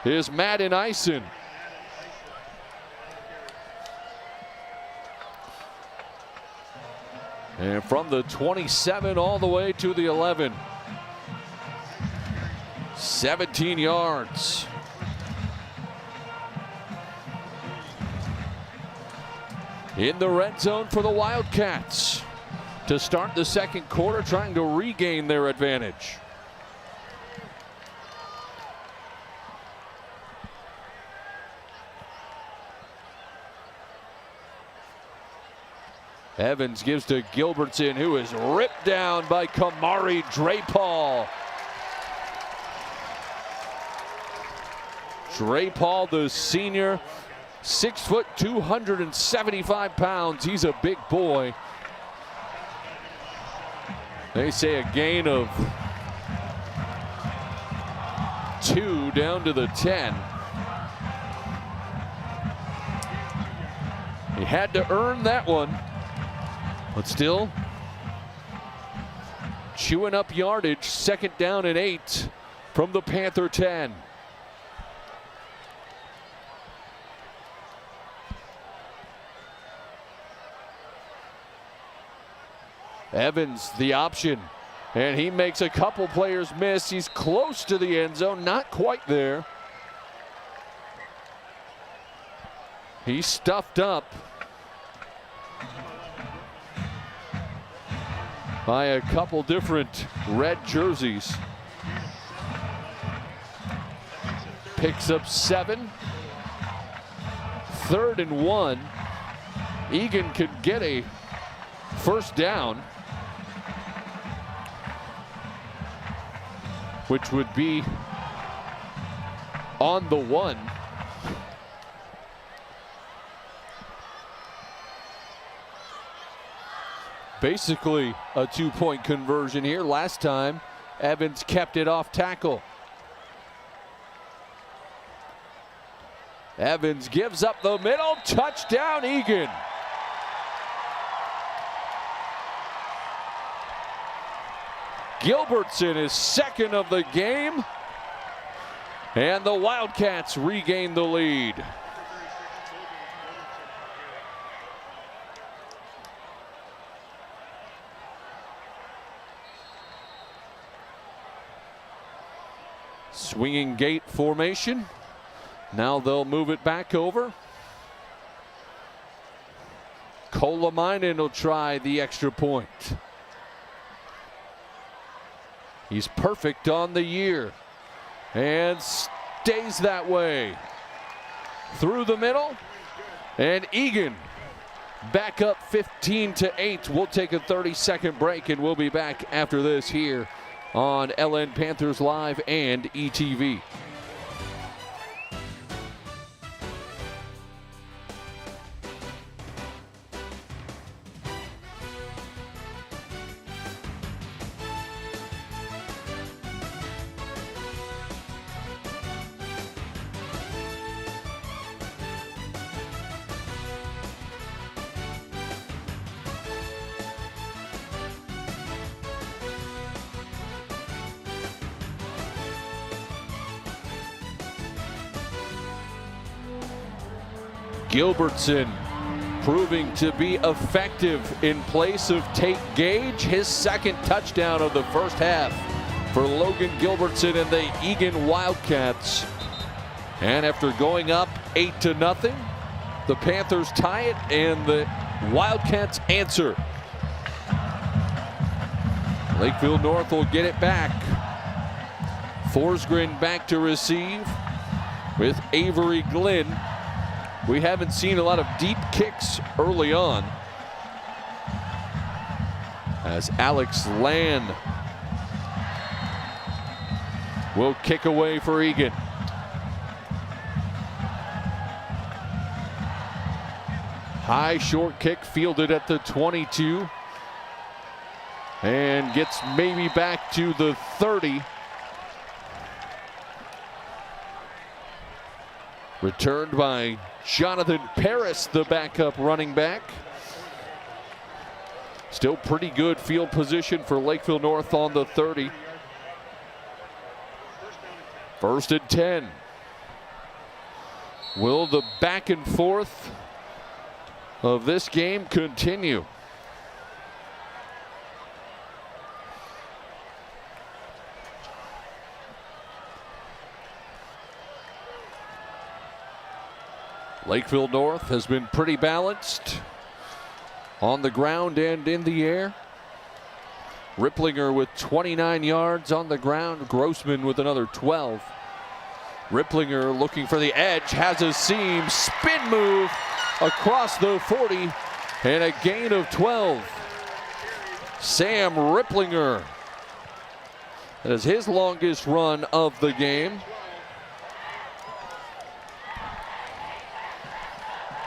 is Madden Eisen. And from the 27 all the way to the 11. 17 yards. In the red zone for the Wildcats to start the 2nd quarter, trying to regain their advantage. Evans gives to Gilbertson, who is ripped down by Kamari Drapal. Drapal, the senior, 6 foot, 275 pounds. He's a big boy. They say a gain of 2 down to the 10. He had to earn that one, but still chewing up yardage. 2nd down and 8 from the Panther 10. Evans, the option, and he makes a couple players miss. He's close to the end zone, not quite there. He's stuffed up by a couple different red jerseys. Picks up 7. 3rd and 1. Eagan could get a first down, which would be on the 1. Basically a 2-point conversion here. Last time, Evans kept it off tackle. Evans gives up the middle. Touchdown, Eagan. Gilbertson is 2nd of the game. And the Wildcats regain the lead. Swinging gate formation. Now they'll move it back over. Kolamainen will try the extra point. He's perfect on the year and stays that way. Through the middle, and Eagan back up 15-8. We'll take a 30-second break, and we'll be back after this here on LN Panthers Live and ETV. Gilbertson proving to be effective in place of Tate Gage. His second touchdown of the first half for Logan Gilbertson and the Eagan Wildcats. And after going up 8-0, the Panthers tie it and the Wildcats answer. Lakeville North will get it back. Forsgren back to receive with Avery Glenn. We haven't seen a lot of deep kicks early on, as Alex Land will kick away for Eagan. High short kick fielded at the 22 and gets maybe back to the 30. Returned by Jonathan Paris, the backup running back. Still pretty good field position for Lakeville North on the 30. 1st and 10. Will the back and forth of this game continue? Lakeville North has been pretty balanced on the ground and in the air. Ripplinger with 29 yards on the ground. Grossman with another 12. Ripplinger looking for the edge, has a seam, spin move across the 40, and a gain of 12. Sam Ripplinger has his longest run of the game.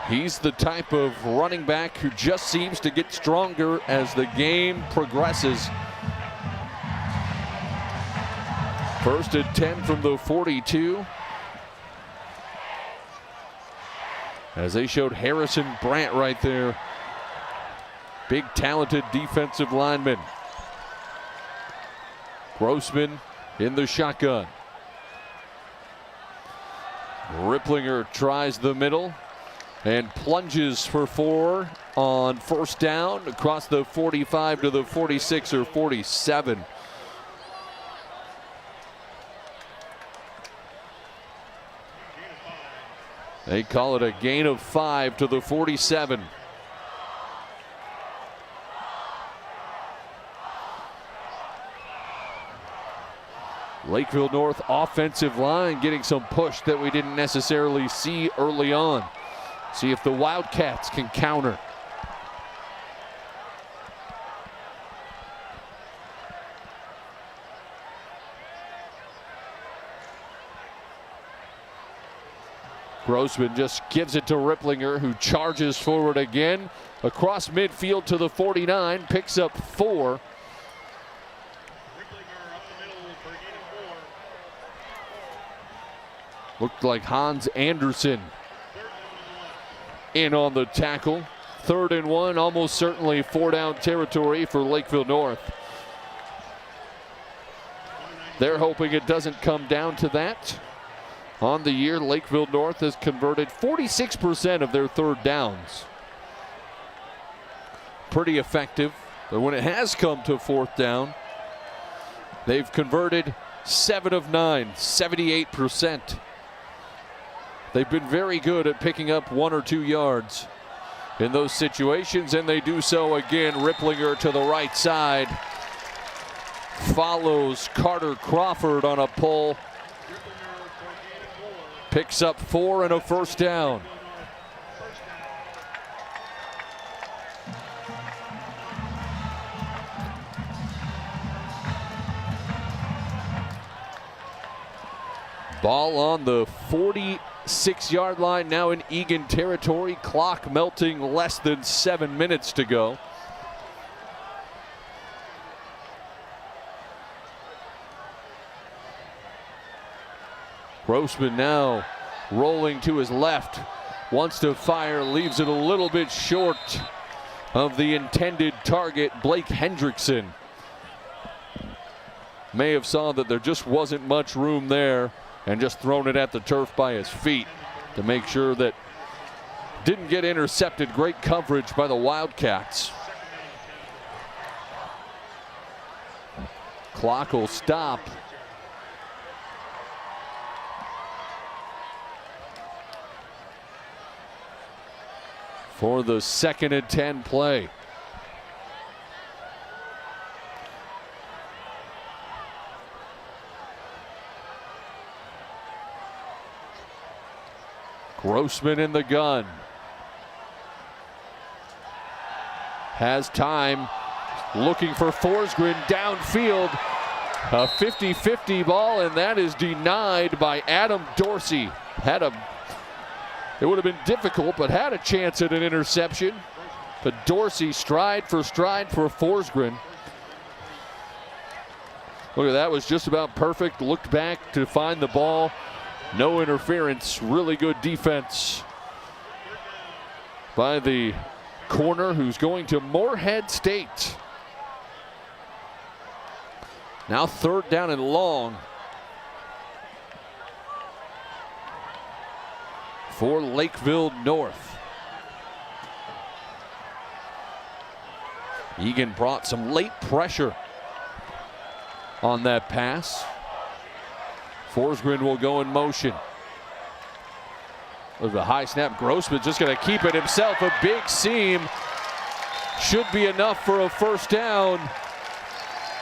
He's the type of running back who just seems to get stronger as the game progresses. 1st and 10 from the 42. As they showed Harrison Brandt right there. Big talented defensive lineman. Grossman in the shotgun. Ripplinger tries the middle and plunges for 4 on 1st down across the 45 to the 46 or 47. They call it a gain of 5 to the 47. Lakeville North offensive line getting some push that we didn't necessarily see early on. See if the Wildcats can counter. Grossman just gives it to Ripplinger, who charges forward again across midfield to the 49, picks up 4. Looked like Hans Anderson in on the tackle. 3rd and 1, almost certainly 4-down territory for Lakeville North. They're hoping it doesn't come down to that. On the year, Lakeville North has converted 46% of their third downs. Pretty effective, but when it has come to fourth down, they've converted 7 of 9, 78%. They've been very good at picking up 1 or 2 yards in those situations, and they do so again. Ripplinger to the right side. Follows Carter Crawford on a pull. Picks up 4 and a first down. Ball on the 46-yard line, now in Eagan territory. Clock melting, less than 7 minutes to go. Grossman now rolling to his left, wants to fire, leaves it a little bit short of the intended target, Blake Hendrickson. May have saw that there just wasn't much room there and just thrown it at the turf by his feet to make sure that didn't get intercepted. Great coverage by the Wildcats. Clock will stop. For the 2nd and 10 play. Grossman in the gun. Has time. Looking for Forsgren downfield. A 50-50 ball, and that is denied by Adam Dorsey. It would have been difficult, but had a chance at an interception. But Dorsey stride for Forsgren. Look at that, was just about perfect. Looked back to find the ball. No interference. Really good defense by the corner, who's going to Moorhead State. Now 3rd down and long for Lakeville North. Eagan brought some late pressure on that pass. Forsgren will go in motion. With a high snap, Grossman just going to keep it himself. A big seam should be enough for a first down.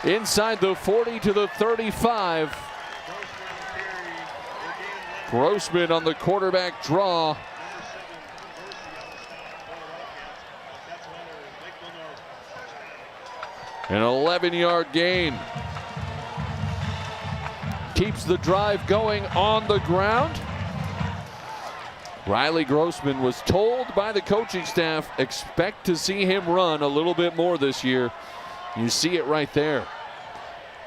Inside the 40 to the 35. Grossman on the quarterback draw. An 11-yard gain. Keeps the drive going on the ground. Riley Grossman was told by the coaching staff, expect to see him run a little bit more this year. You see it right there.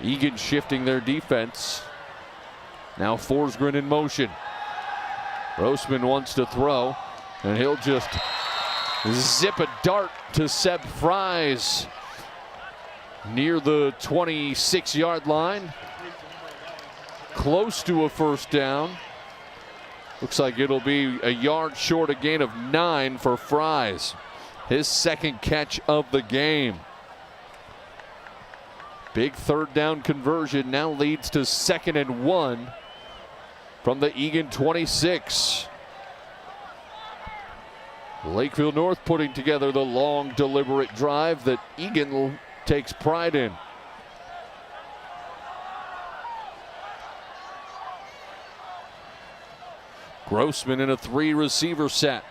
Eagan shifting their defense. Now Forsgren in motion. Grossman wants to throw, and he'll just zip a dart to Seb Fries near the 26-yard line. Close to a first down. Looks like it'll be a yard short, a gain of 9 for Fries. His 2nd catch of the game. Big 3rd down conversion now leads to 2nd and 1 from the Eagan 26. Lakeville North putting together the long, deliberate drive that Eagan takes pride in. Grossman in a 3-receiver set.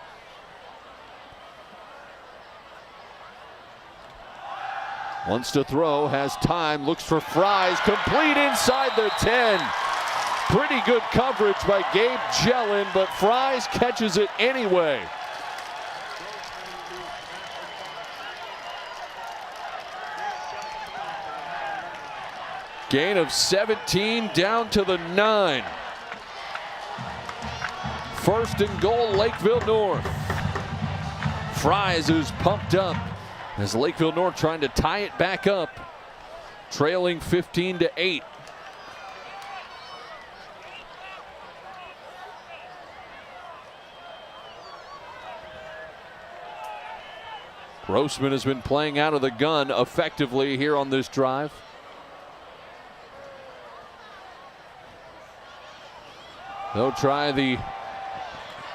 Wants to throw, has time, looks for Fries, complete inside the 10. Pretty good coverage by Gabe Jellin, but Fries catches it anyway. Gain of 17 down to the 9. 1st and goal, Lakeville North. Fries is pumped up as Lakeville North trying to tie it back up, trailing 15-8. Grossman has been playing out of the gun effectively here on this drive. They'll try the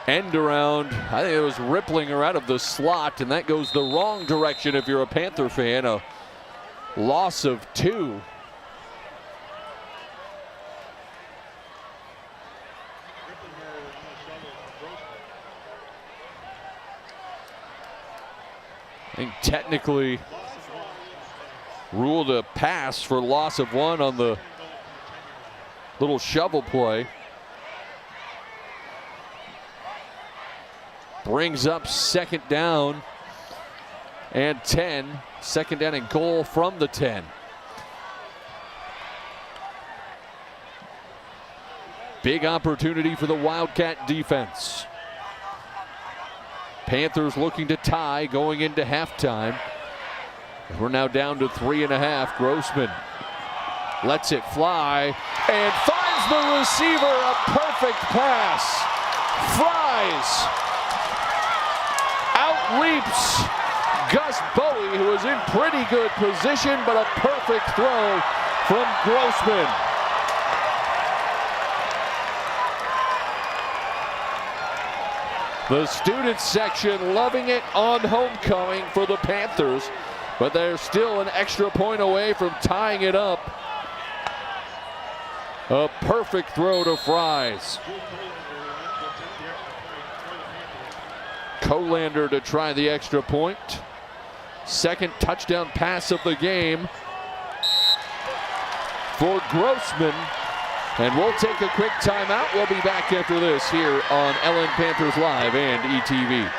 end around. I think it was rippling her out of the slot, and that goes the wrong direction if you're a Panther fan. A loss of 2. I think technically ruled a pass for loss of 1 on the little shovel play. Brings up 2nd down and 10. 2nd down and goal from the 10. Big opportunity for the Wildcat defense. Panthers looking to tie going into halftime. We're now down to 3.5. Grossman lets it fly and finds the receiver. A perfect pass. Fries. Out leaps Gus Bowie, who is in pretty good position, but a perfect throw from Grossman. The student section loving it on homecoming for the Panthers, but they're still an extra point away from tying it up. A perfect throw to Fries. Colander to try the extra point. 2nd touchdown pass of the game for Grossman. And we'll take a quick timeout. We'll be back after this here on LN Panthers Live and ETV.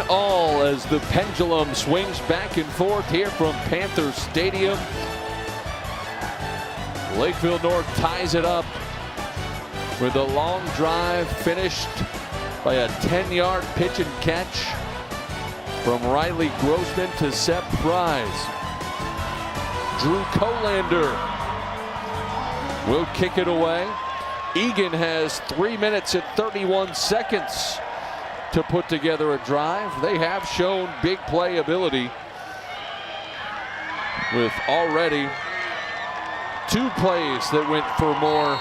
All as the pendulum swings back and forth here from Panthers Stadium. Lakeville North ties it up with a long drive finished by a 10-yard pitch and catch from Riley Grossman to Seth Fries. Drew Colander will kick it away. Eagan has 3 minutes and 31 seconds to put together a drive. They have shown big play ability with already 2 plays that went for more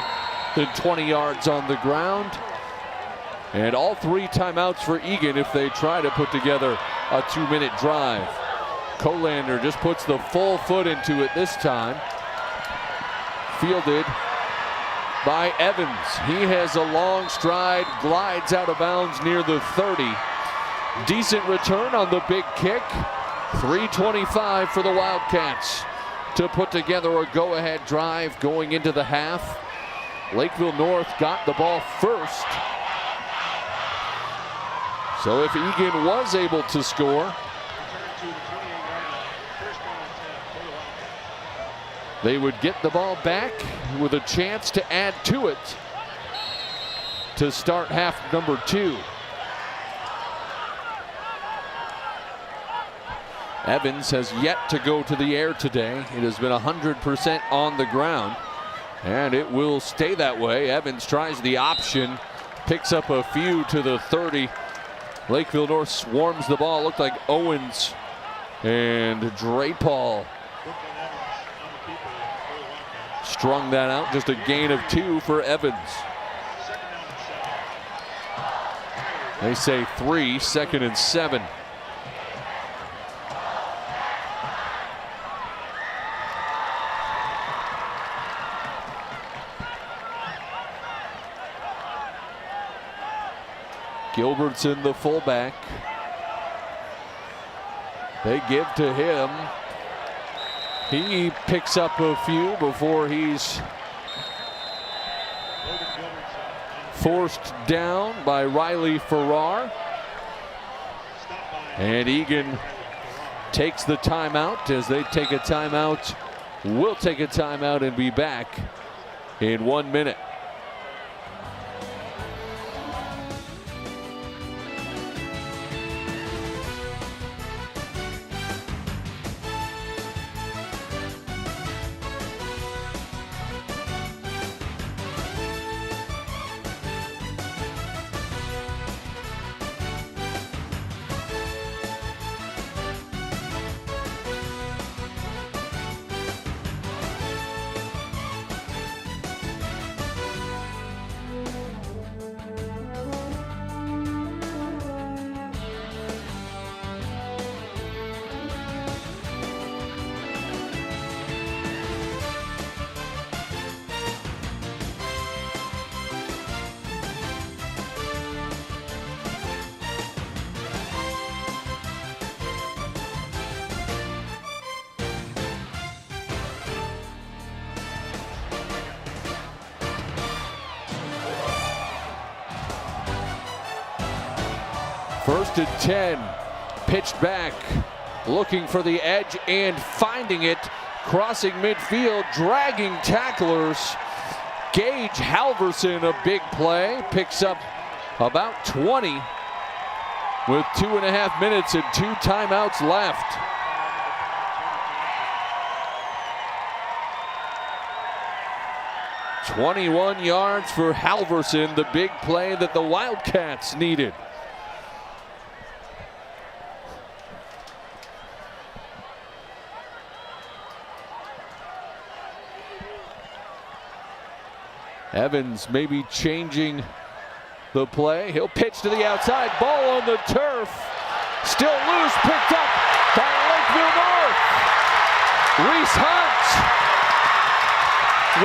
than 20 yards on the ground. And all 3 timeouts for Eagan if they try to put together a 2-minute drive. Colander just puts the full foot into it this time. Fielded by Evans. He has a long stride, glides out of bounds near the 30. Decent return on the big kick. 3:25 for the Wildcats to put together a go-ahead drive going into the half. Lakeville North got the ball first. So if Eagan was able to score, they would get the ball back with a chance to add to it to start half number 2. Evans has yet to go to the air today. It has been 100% on the ground, and it will stay that way. Evans tries the option, picks up a few to the 30. Lakeville North swarms the ball. Looked like Owens and Drapal strung that out. Just a gain of 2 for Evans. They say 3, 2nd and 7. Gilbertson, the fullback. They give to him. He picks up a few before he's forced down by Riley Farrar. And Eagan takes the timeout. As they take a timeout, we'll take a timeout and be back in 1 minute. First and 10, pitched back, looking for the edge and finding it, crossing midfield, dragging tacklers. Gage Halverson, a big play, picks up about 20 with 2.5 minutes and 2 timeouts left. "21 yards for Halverson, the big play that the Wildcats needed. Evans maybe changing the play. He'll pitch to the outside. Ball on the turf. Still loose. Picked up by Lakeville North. Reese Hunt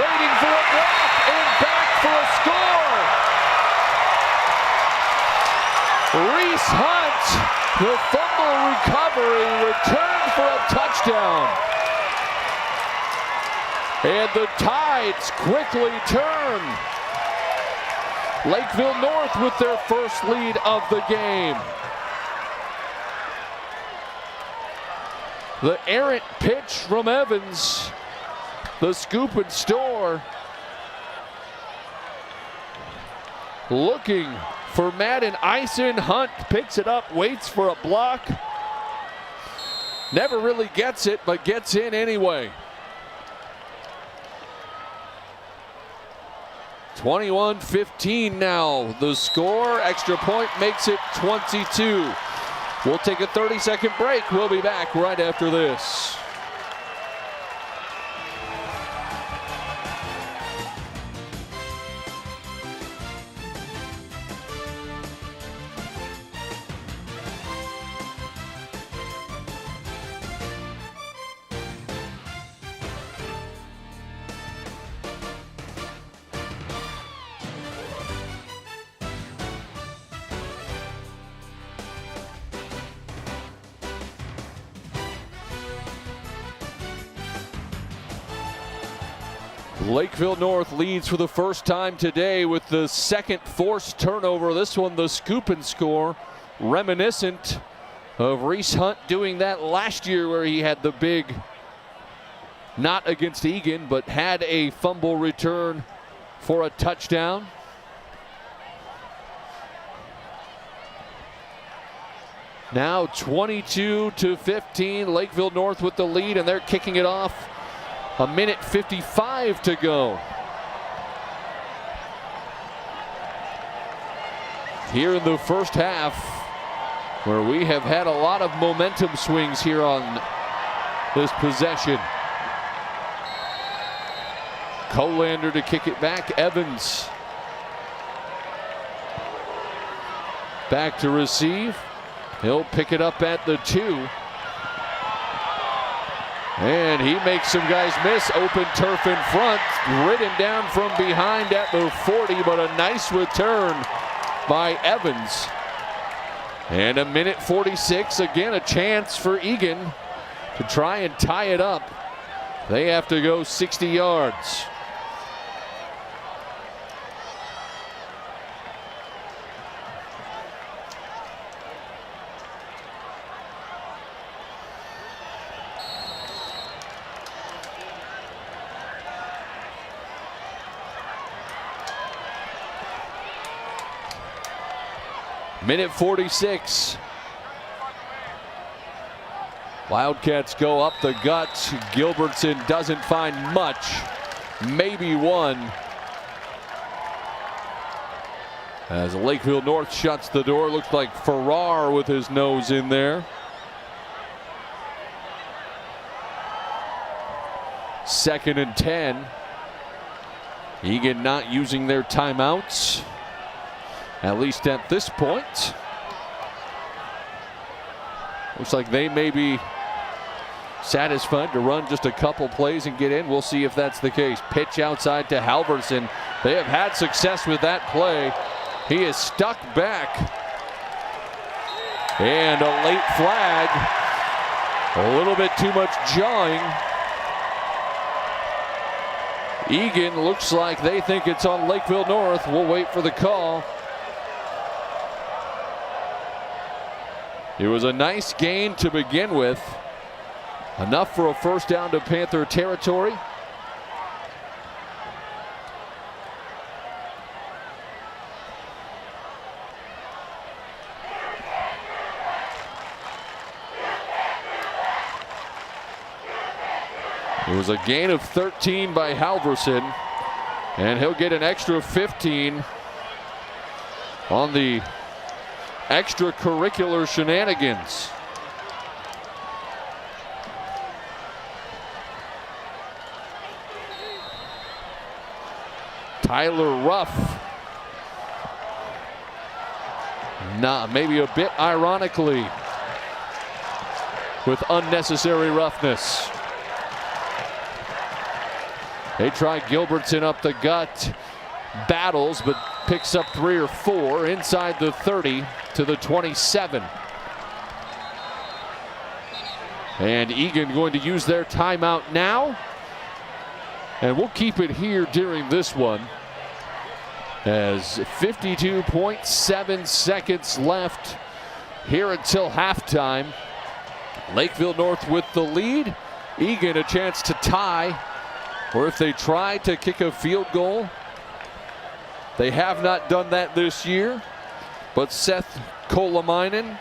waiting for a block and back for a score. Reese Hunt, the fumble recovery, returned for a touchdown. And the tides quickly turn. Lakeville North with their first lead of the game. The errant pitch from Evans. The scoop and store. Looking for Madden Ison. Hunt picks it up, waits for a block. Never really gets it, but gets in anyway. 21-15 now. The score, extra point makes it 22. We'll take a 30-second break. We'll be back right after this. Lakeville North leads for the first time today with the second forced turnover. This one, the scoop and score, reminiscent of Reese Hunt doing that last year where he had the big, not against Eagan, but had a fumble return for a touchdown. Now 22-15, Lakeville North with the lead, and they're kicking it off. 1:55 to go. Here in the first half, where we have had a lot of momentum swings here on this possession. Colander to kick it back. Evans back to receive. He'll pick it up at the 2. And he makes some guys miss. Open turf in front. Ridden down from behind at the 40, but a nice return by Evans. And 1:46, again a chance for Eagan to try and tie it up. They have to go 60 yards. Minute 46. Wildcats go up the gut. Gilbertson doesn't find much. Maybe one. As Lakeville North shuts the door. Looks like Farrar with his nose in there. Second and 10. Eagan not using their timeouts, at least at this point. Looks like they may be satisfied to run just a couple plays and get in. We'll see if that's the case. Pitch outside to Halverson. They have had success with that play. He is stuck back. And a late flag. A little bit too much jawing. Eagan looks like they think it's on Lakeville North. We'll wait for the call. It was a nice gain to begin with. Enough for a first down to Panther territory. It was a gain of 13 by Halverson, and he'll get an extra 15 on the extracurricular shenanigans. Tyler Ruff, maybe a bit ironically, with unnecessary roughness. They try Gilbertson up the gut, battles, but picks up 3 or 4 inside the 30 to the 27. And Eagan going to use their timeout now. And we'll keep it here during this one, as 52.7 seconds left here until halftime. Lakeville North with the lead. Eagan a chance to tie, or if they try to kick a field goal. They have not done that this year, but Seth Kolamainen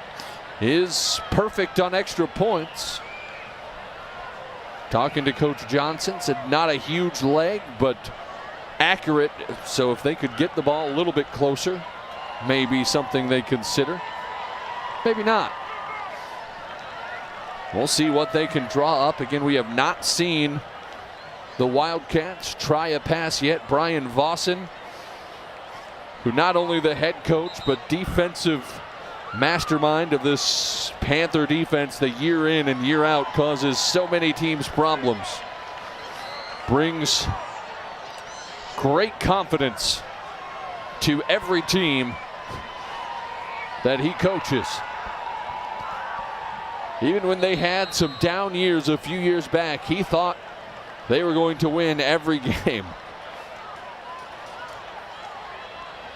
is perfect on extra points. Talking to Coach Johnson, said not a huge leg, but accurate. So if they could get the ball a little bit closer, maybe something they consider. Maybe not. We'll see what they can draw up. Again, we have not seen the Wildcats try a pass yet. Brian Vossen, who not only the head coach, but defensive mastermind of this Panther defense that year in and year out causes so many teams problems, brings great confidence to every team that he coaches. Even when they had some down years a few years back, he thought they were going to win every game.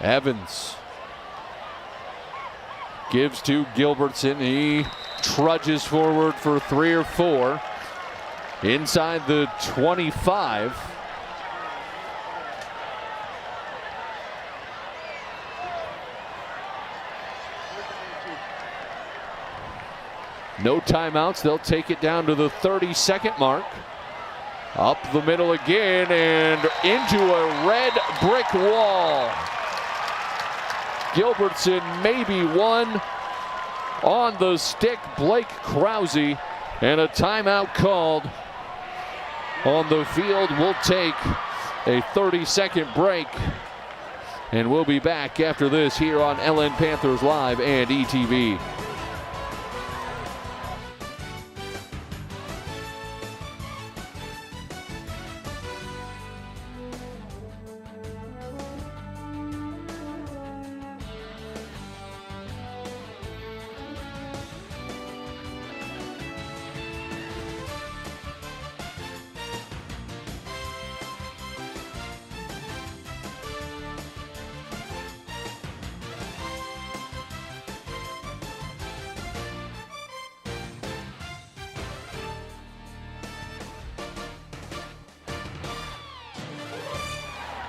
Evans gives to Gilbertson. He trudges forward for 3 or 4 inside the 25. No timeouts. They'll take it down to the 30-second mark. Up the middle again and into a red brick wall. Gilbertson maybe one on the stick. Blake Krause, and a timeout called on the field. We'll take a 30-second break, and we'll be back after this here on LN Panthers Live and ETV.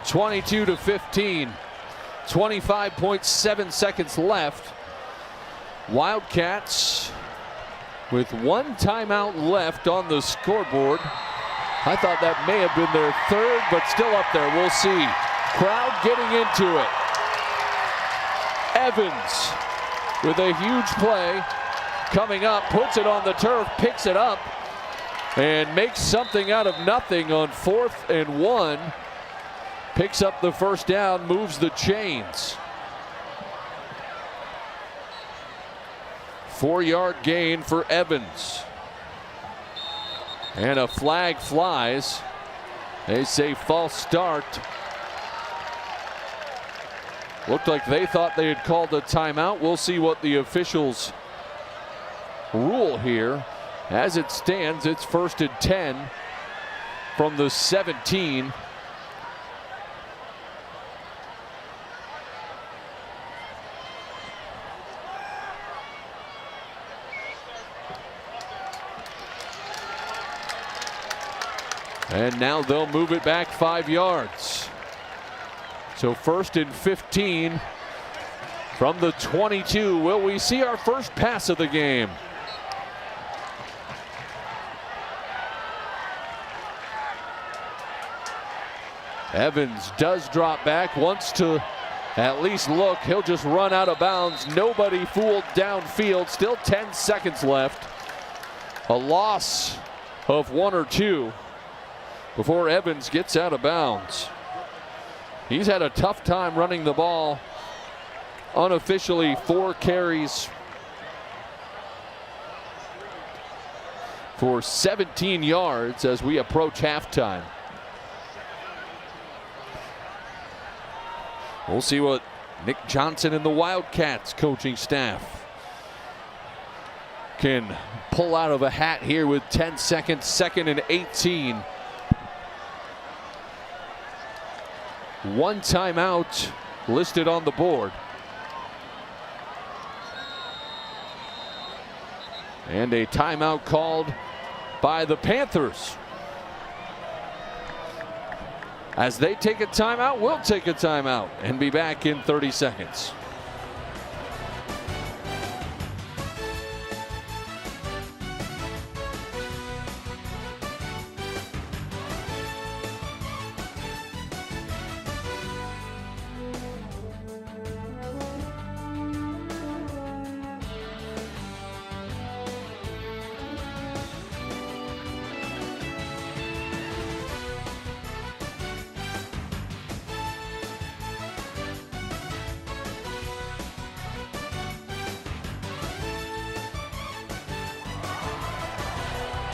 22-15. 25.7 seconds left. Wildcats with one timeout left on the scoreboard. I thought that may have been their third, but still up there. We'll see. Crowd getting into it. Evans with a huge play coming up, puts it on the turf, picks it up, and makes something out of nothing on 4th and 1. Picks up the first down, moves the chains. 4-yard gain for Evans. And a flag flies. They say false start. Looked like they thought they had called a timeout. We'll see what the officials rule here. As it stands, it's 1st and 10 from the 17. And now they'll move it back 5 yards. So 1st and 15 from the 22. Will we see our first pass of the game? Evans does drop back, wants to at least look. He'll just run out of bounds. Nobody fooled downfield. Still 10 seconds left. A loss of 1 or 2 before Evans gets out of bounds. He's had a tough time running the ball. Unofficially 4 carries for 17 yards as we approach halftime. We'll see what Nick Johnson and the Wildcats coaching staff can pull out of a hat here with 10 seconds, 2nd and 18. One timeout listed on the board. And a timeout called by the Panthers. As they take a timeout, we'll take a timeout and be back in 30 seconds.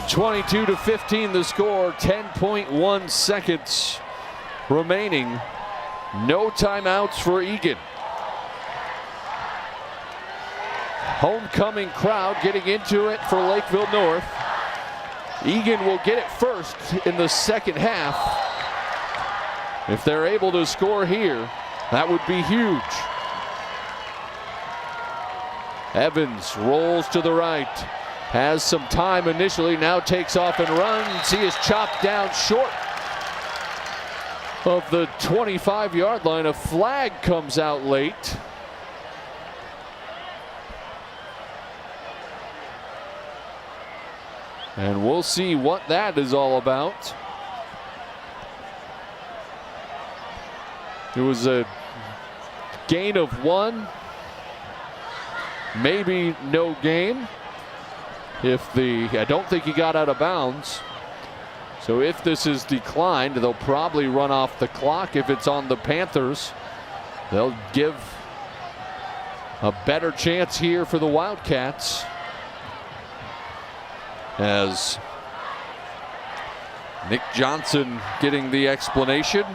(22-15) the score. 10.1 seconds remaining. No timeouts for Eagan. Homecoming crowd getting into it for Lakeville North. Eagan will get it first in the second half. If they're able to score here, that would be huge. Evans rolls to the right. Has some time initially, now takes off and runs. He is chopped down short of the 25-yard line. A flag comes out late. And we'll see what that is all about. It was a gain of 1, maybe no gain. I don't think he got out of bounds. So if this is declined, they'll probably run off the clock. If it's on the Panthers, they'll give a better chance here for the Wildcats. As Nick Johnson getting the explanation.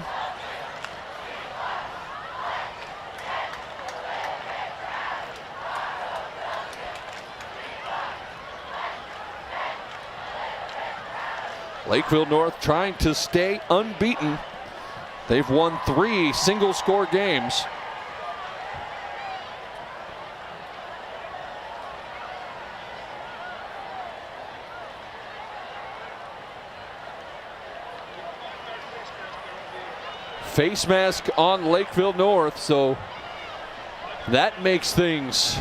Lakeville North trying to stay unbeaten. They've won 3 single-score games. face mask on Lakeville North, so that makes things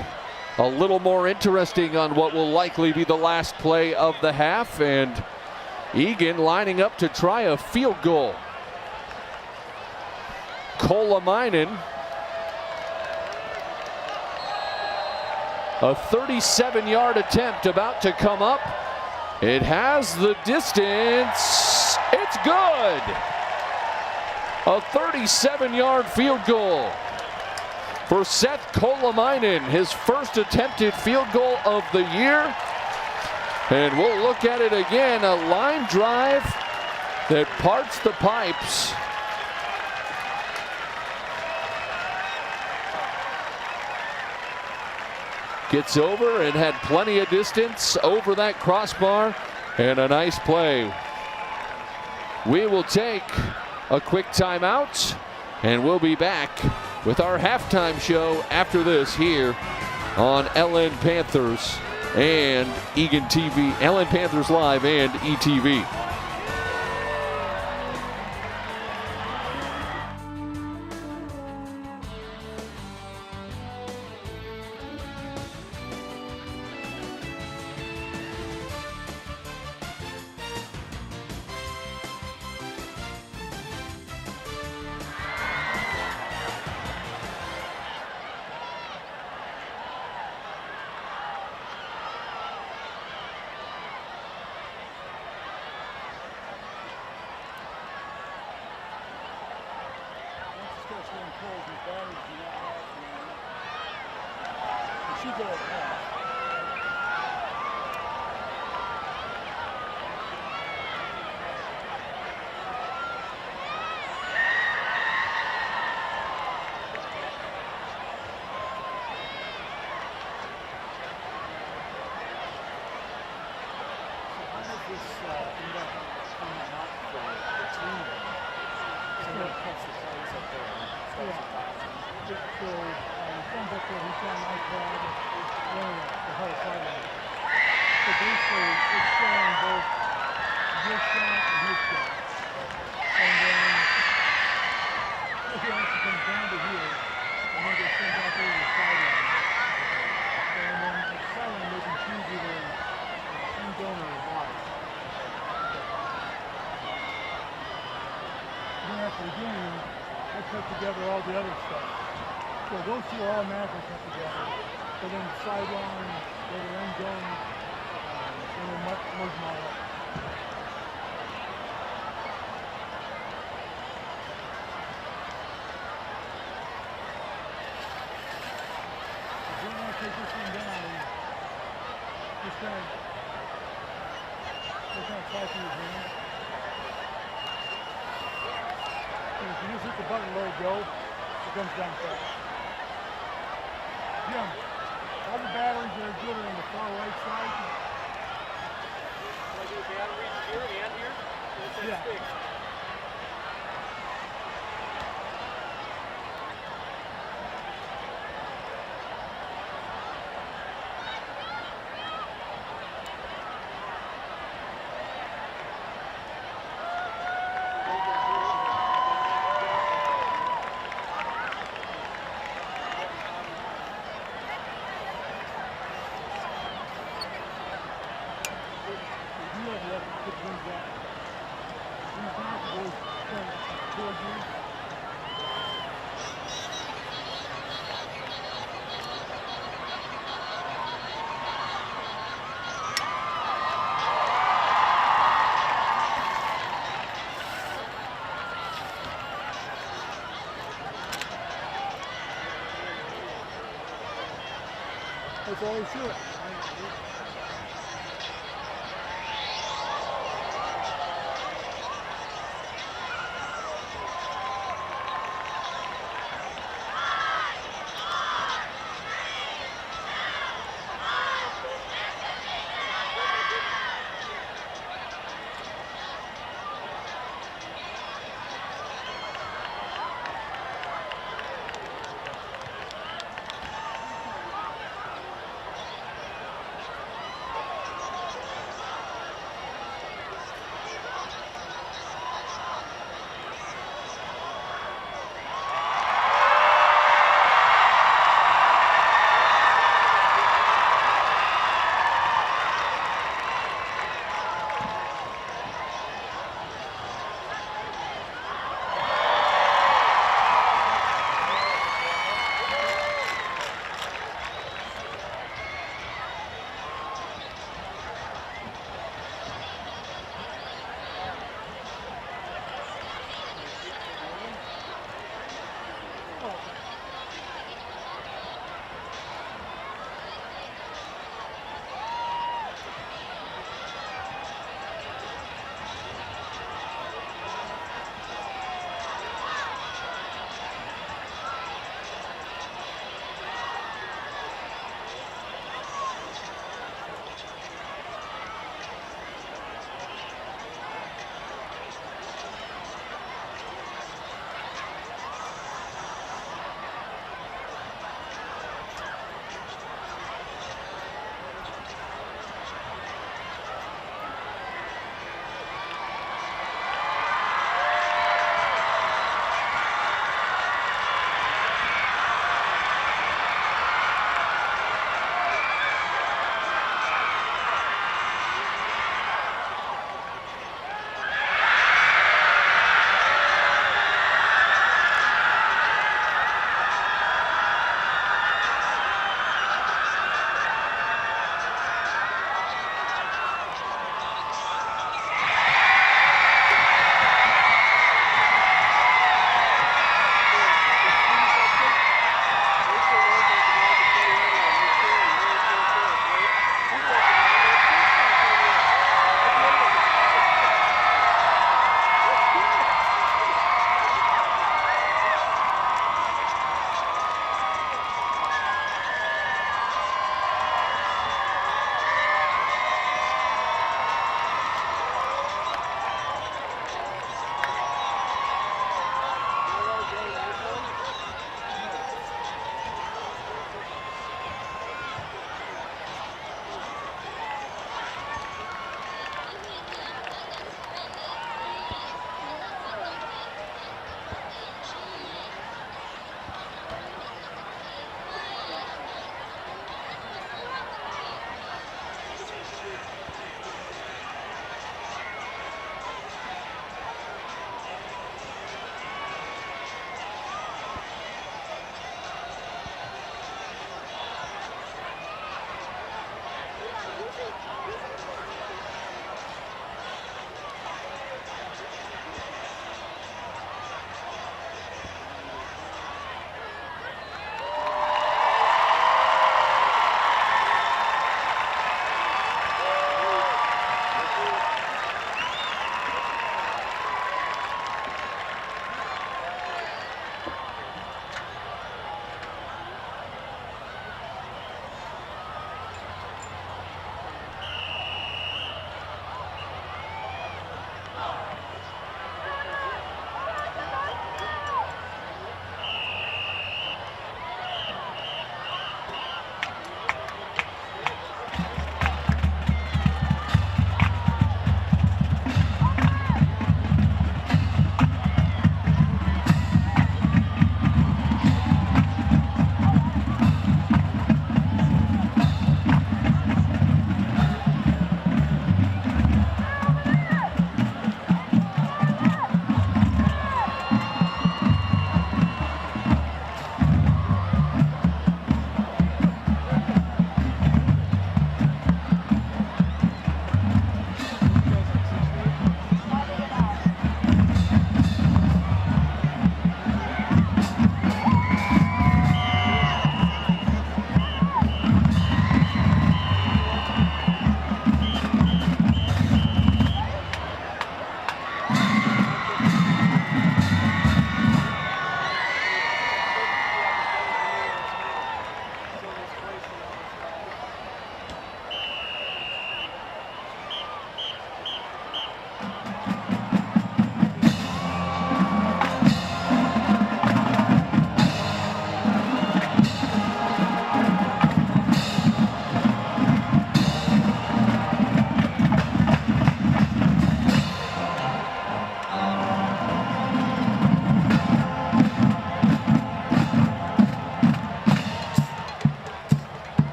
a little more interesting on what will likely be the last play of the half, and Eagan lining up to try a field goal. Kolamainen, a 37-yard attempt about to come up. It has the distance. It's good. A 37-yard field goal for Seth Kolamainen, his first attempted field goal of the year. And we'll look at it again, a line drive that parts the pipes. Gets over and had plenty of distance over that crossbar, and a nice play. We will take a quick timeout, and we'll be back with our halftime show after this here on LN Panthers and Eagan TV, LN Panthers Live and ETV. That's all he should.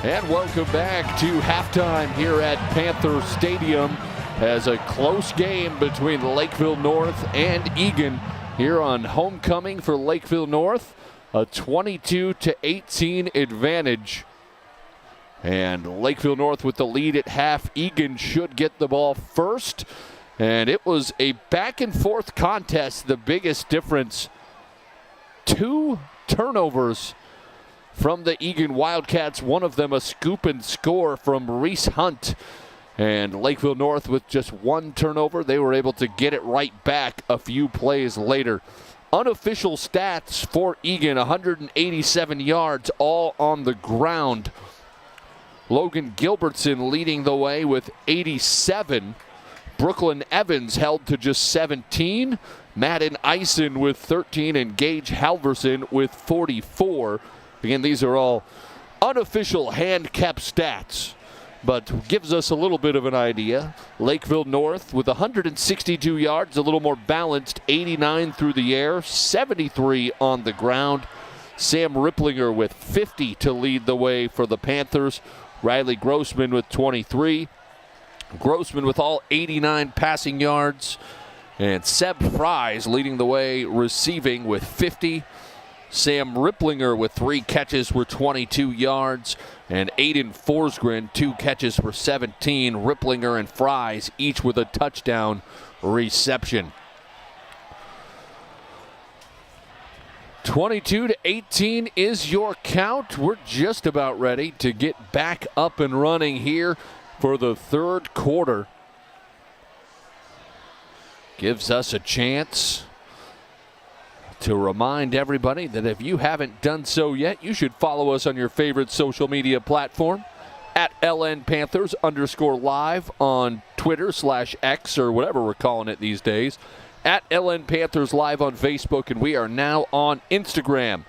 And welcome back to halftime here at Panther Stadium as a close game between Lakeville North and Eagan here on homecoming for Lakeville North. A 22-18 advantage. And Lakeville North with the lead at half. Eagan should get the ball first. And it was a back and forth contest. The biggest difference, 2 turnovers from the Eagan Wildcats, one of them a scoop and score from Reese Hunt. And Lakeville North with just 1 turnover, they were able to get it right back a few plays later. Unofficial stats for Eagan, 187 yards, all on the ground. Logan Gilbertson leading the way with 87. Brooklyn Evans held to just 17. Madden Eisen with 13 and Gage Halverson with 44. Again, these are all unofficial hand-kept stats, but gives us a little bit of an idea. Lakeville North with 162 yards, a little more balanced, 89 through the air, 73 on the ground. Sam Ripplinger with 50 to lead the way for the Panthers. Riley Grossman with 23. Grossman with all 89 passing yards. And Seb Fries leading the way receiving with 50. Sam Ripplinger with 3 catches for 22 yards. And Aiden Forsgren, 2 catches for 17. Ripplinger and Fries each with a touchdown reception. 22-18 is your count. We're just about ready to get back up and running here for the third quarter. Gives us a chance to remind everybody that if you haven't done so yet, you should follow us on your favorite social media platform at LNPanthers_live on Twitter/X or whatever we're calling it these days. At LN Panthers Live on Facebook, and we are now on Instagram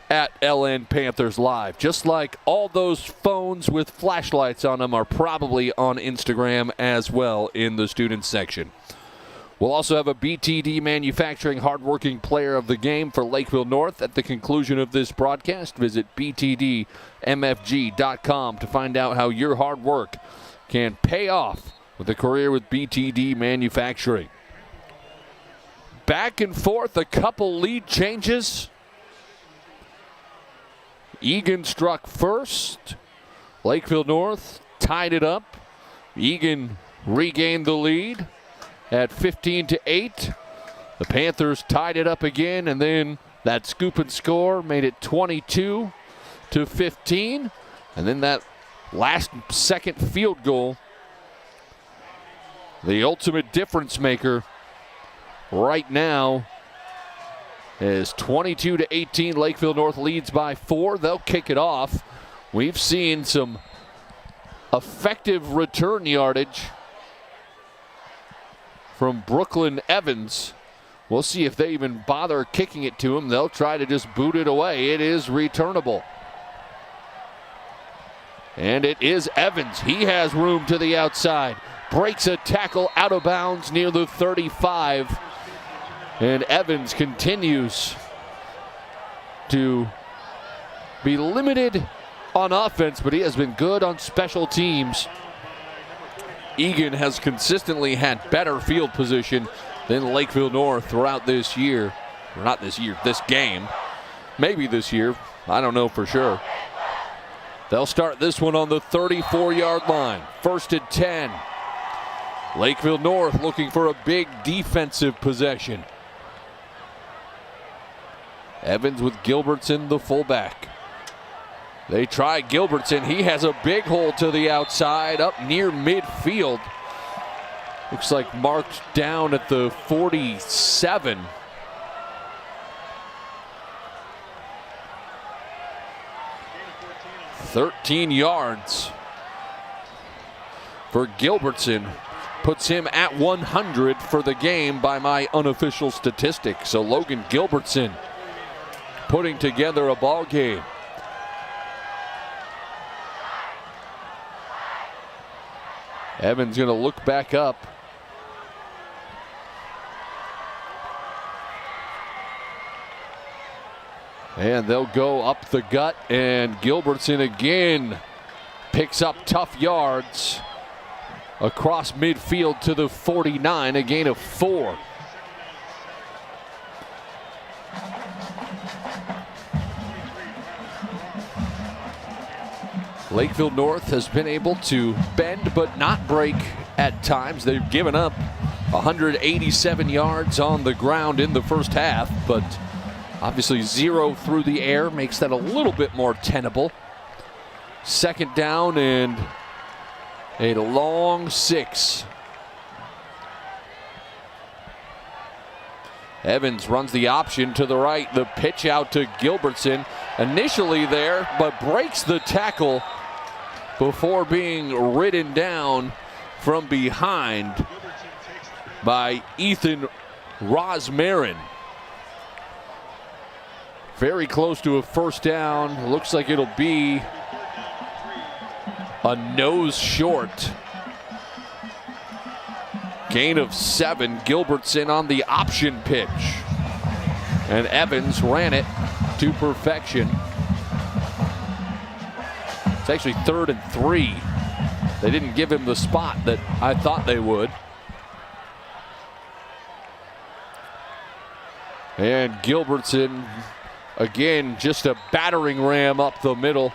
at LN Panthers Live. Just like all those phones with flashlights on them are probably on Instagram as well in the student section. We'll also have a BTD Manufacturing Hardworking Player of the Game for Lakeville North at the conclusion of this broadcast. Visit btdmfg.com to find out how your hard work can pay off with a career with BTD Manufacturing. Back and forth, a couple lead changes. Eagan struck first. Lakeville North tied it up. Eagan regained the lead at 15-8. The Panthers tied it up again, and then that scoop and score made it 22-15. And then that last second field goal, the ultimate difference maker right now, is 22-18. Lakeville North leads by 4. They'll kick it off. We've seen some effective return yardage from Brooklyn Evans. We'll see if they even bother kicking it to him. They'll try to just boot it away. It is returnable. And it is Evans. He has room to the outside. Breaks a tackle out of bounds near the 35. And Evans continues to be limited on offense, but he has been good on special teams. Eagan has consistently had better field position than Lakeville North throughout this year. Or not this year, this game. Maybe this year. I don't know for sure. They'll start this one on the 34-yard line. 1st and 10. Lakeville North looking for a big defensive possession. Evans with Gilbertson, the fullback. They try Gilbertson. He has a big hole to the outside up near midfield. Looks like marked down at the 47. "13 yards for Gilbertson. Puts him at 100 for the game by my unofficial statistics. So Logan Gilbertson putting together a ball game. Evans going to look back up. And they'll go up the gut, and Gilbertson again picks up tough yards across midfield to the 49, a gain of 4. Lakeville North has been able to bend but not break at times. They've given up 187 yards on the ground in the first half, but obviously 0 through the air makes that a little bit more tenable. Second down and a long 6. Evans runs the option to the right. The pitch out to Gilbertson. Initially there, but breaks the tackle before being ridden down from behind by Ethan Rosmarin. Very close to a first down. Looks like it'll be a nose short. Gain of 7. Gilbertson on the option pitch. And Evans ran it to perfection. It's actually 3rd and 3. They didn't give him the spot that I thought they would. And Gilbertson, again, just a battering ram up the middle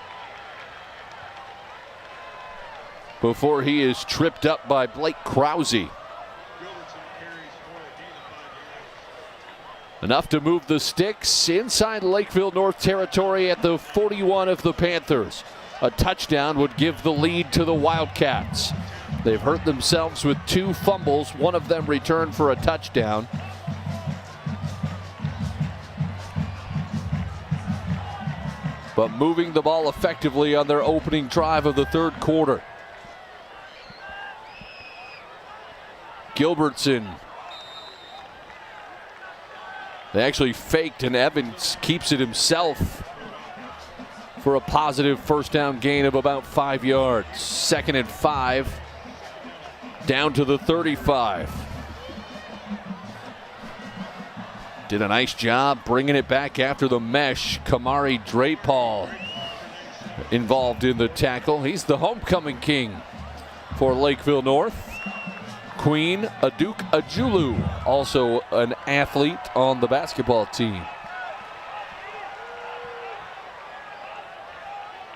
before he is tripped up by Blake Krause. Enough to move the sticks inside Lakeville North territory at the 41 of the Panthers. A touchdown would give the lead to the Wildcats. They've hurt themselves with 2 fumbles, one of them returned for a touchdown. But moving the ball effectively on their opening drive of the third quarter. Gilbertson. They actually faked, and Evans keeps it himself for a positive first down gain of about 5 yards. 2nd and 5, down to the 35. Did a nice job bringing it back after the mesh. Kamari Drapal involved in the tackle. He's the homecoming king for Lakeville North. Queen Aduk Ajulu, also an athlete on the basketball team.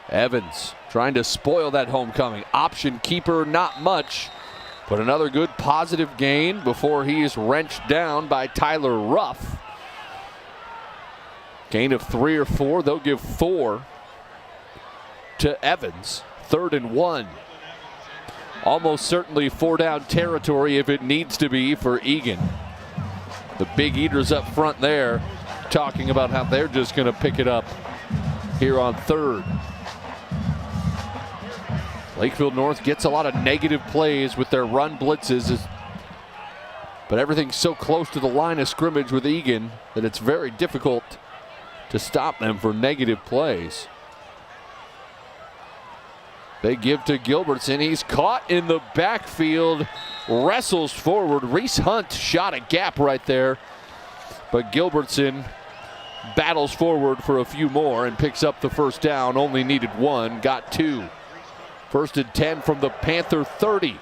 Evans trying to spoil that homecoming. Option keeper, not much, but another good positive gain before he is wrenched down by Tyler Ruff. Gain of 3 or 4. They'll give 4 to Evans. 3rd and 1. Almost certainly 4-down territory if it needs to be for Eagan. The Big Eaters up front there talking about how they're just going to pick it up here on 3rd. Lakeville North gets a lot of negative plays with their run blitzes, but everything's so close to the line of scrimmage with Eagan that it's very difficult to stop them for negative plays. They give to Gilbertson. He's caught in the backfield, wrestles forward. Reese Hunt shot a gap right there, but Gilbertson battles forward for a few more and picks up the first down. Only needed 1, got 2. 1st and 10 from the Panther 30.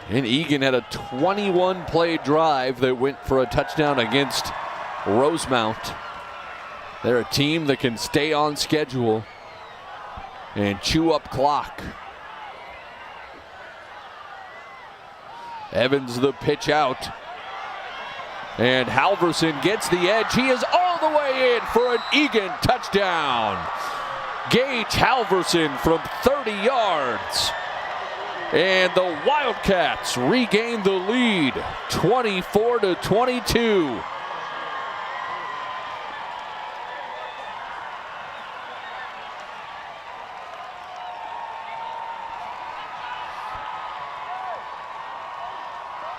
And Eagan had a 21-play drive that went for a touchdown against Rosemount. They're a team that can stay on schedule and chew up clock. Evans the pitch out. And Halverson gets the edge. He is all the way in for an Eagan touchdown. Gage Halverson from 30 yards. And the Wildcats regain the lead, 24-22.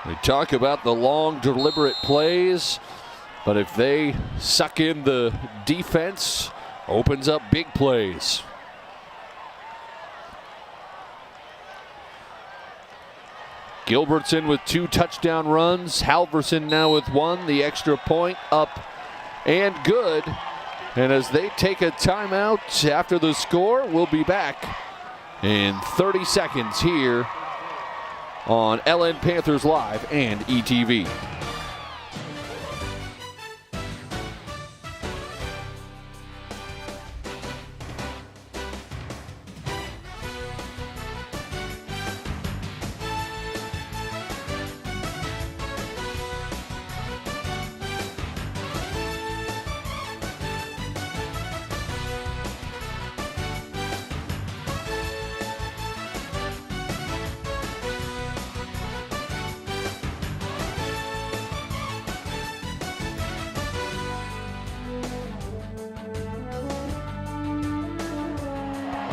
We talk about the long, deliberate plays, but if they suck in the defense, opens up big plays. Gilbertson with 2 touchdown runs. Halverson now with 1. The extra point up and good. And as they take a timeout after the score, we'll be back in 30 seconds here on LN Panthers Live and ETV.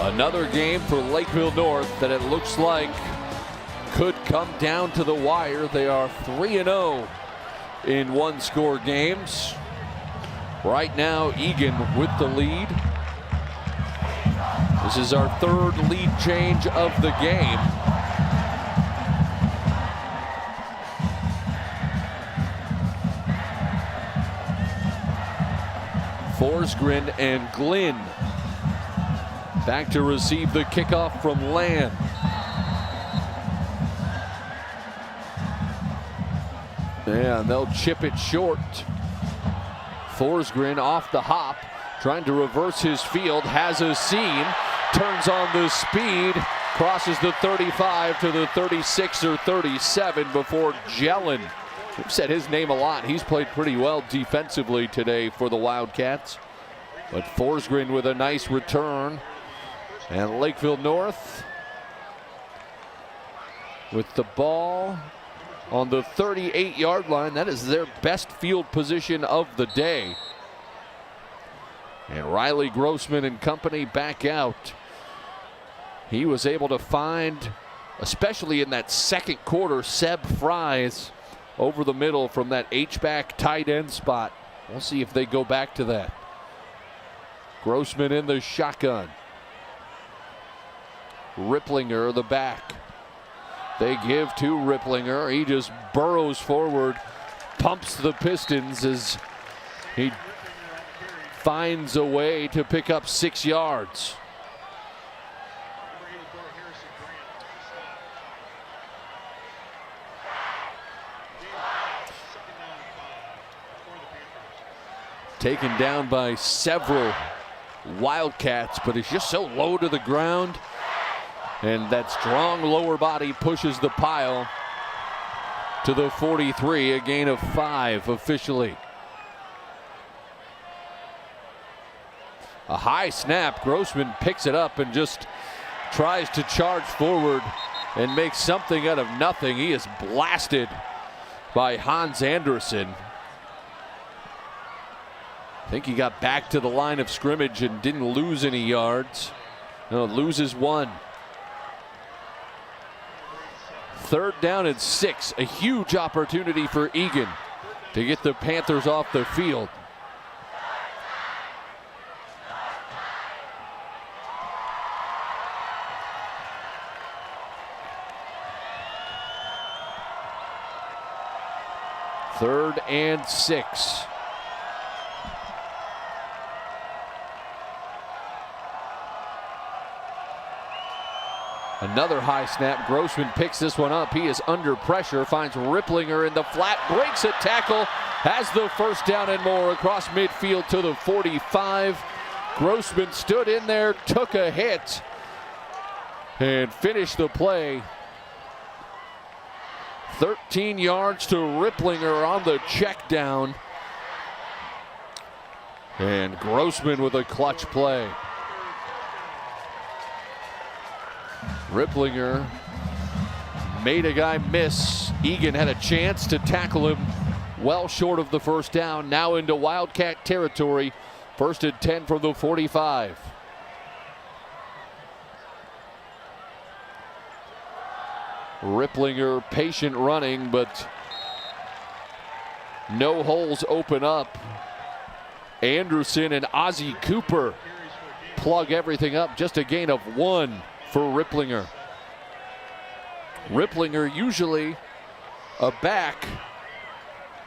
Another game for Lakeville North that it looks like could come down to the wire. They are 3-0 in one-score games. Right now, Eagan with the lead. This is our third lead change of the game. Forsgren and Glynn back to receive the kickoff from Land. And they'll chip it short. Forsgren off the hop, trying to reverse his field, has a seam, turns on the speed, crosses the 35 to the 36 or 37 before Jellin. We've said his name a lot. He's played pretty well defensively today for the Wildcats. But Forsgren with a nice return. And Lakeville North with the ball on the 38-yard line. That is their best field position of the day. And Riley Grossman and company back out. He was able to find, especially in that second quarter, Seb Fries over the middle from that H-back tight end spot. We'll see if they go back to that. Grossman in the shotgun. Ripplinger, the back. They give to Ripplinger. He just burrows forward, pumps the Pistons as he finds a way to pick up 6 yards. Taken down by several Wildcats, but he's just so low to the ground. And that strong lower body pushes the pile to the 43, a gain of 5 officially. A high snap. Grossman picks it up and just tries to charge forward and make something out of nothing. He is blasted by Hans Anderson. I think he got back to the line of scrimmage and didn't lose any yards. No, loses 1. Third down and 6, a huge opportunity for Eagan to get the Panthers off the field. Third and 6. Another high snap. Grossman picks this one up. He is under pressure, finds Ripplinger in the flat, breaks a tackle, has the first down and more across midfield to the 45. Grossman stood in there, took a hit, and finished the play. 13 yards to Ripplinger on the check down. And Grossman with a clutch play. Ripplinger made a guy miss. Eagan had a chance to tackle him well short of the first down. Now into Wildcat territory. First and 10 from the 45. Ripplinger patient running, but no holes open up. Anderson and Ozzie Cooper plug everything up. Just a gain of 1 for Ripplinger. Ripplinger usually a back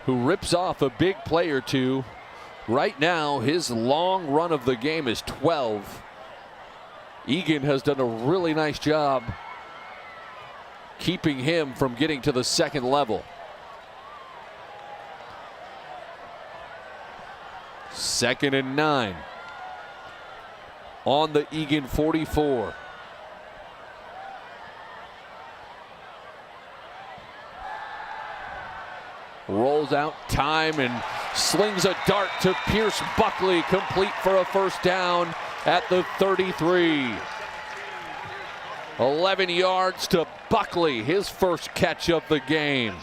who rips off a big play or two Right now, his long run of the game is 12. Eagan has done a really nice job keeping him from getting to the second level. Second and 9 on the Eagan 44. Rolls out time and slings a dart to Pierce Buckley, complete for a first down at the 33. 11 yards to Buckley, his first catch of the game.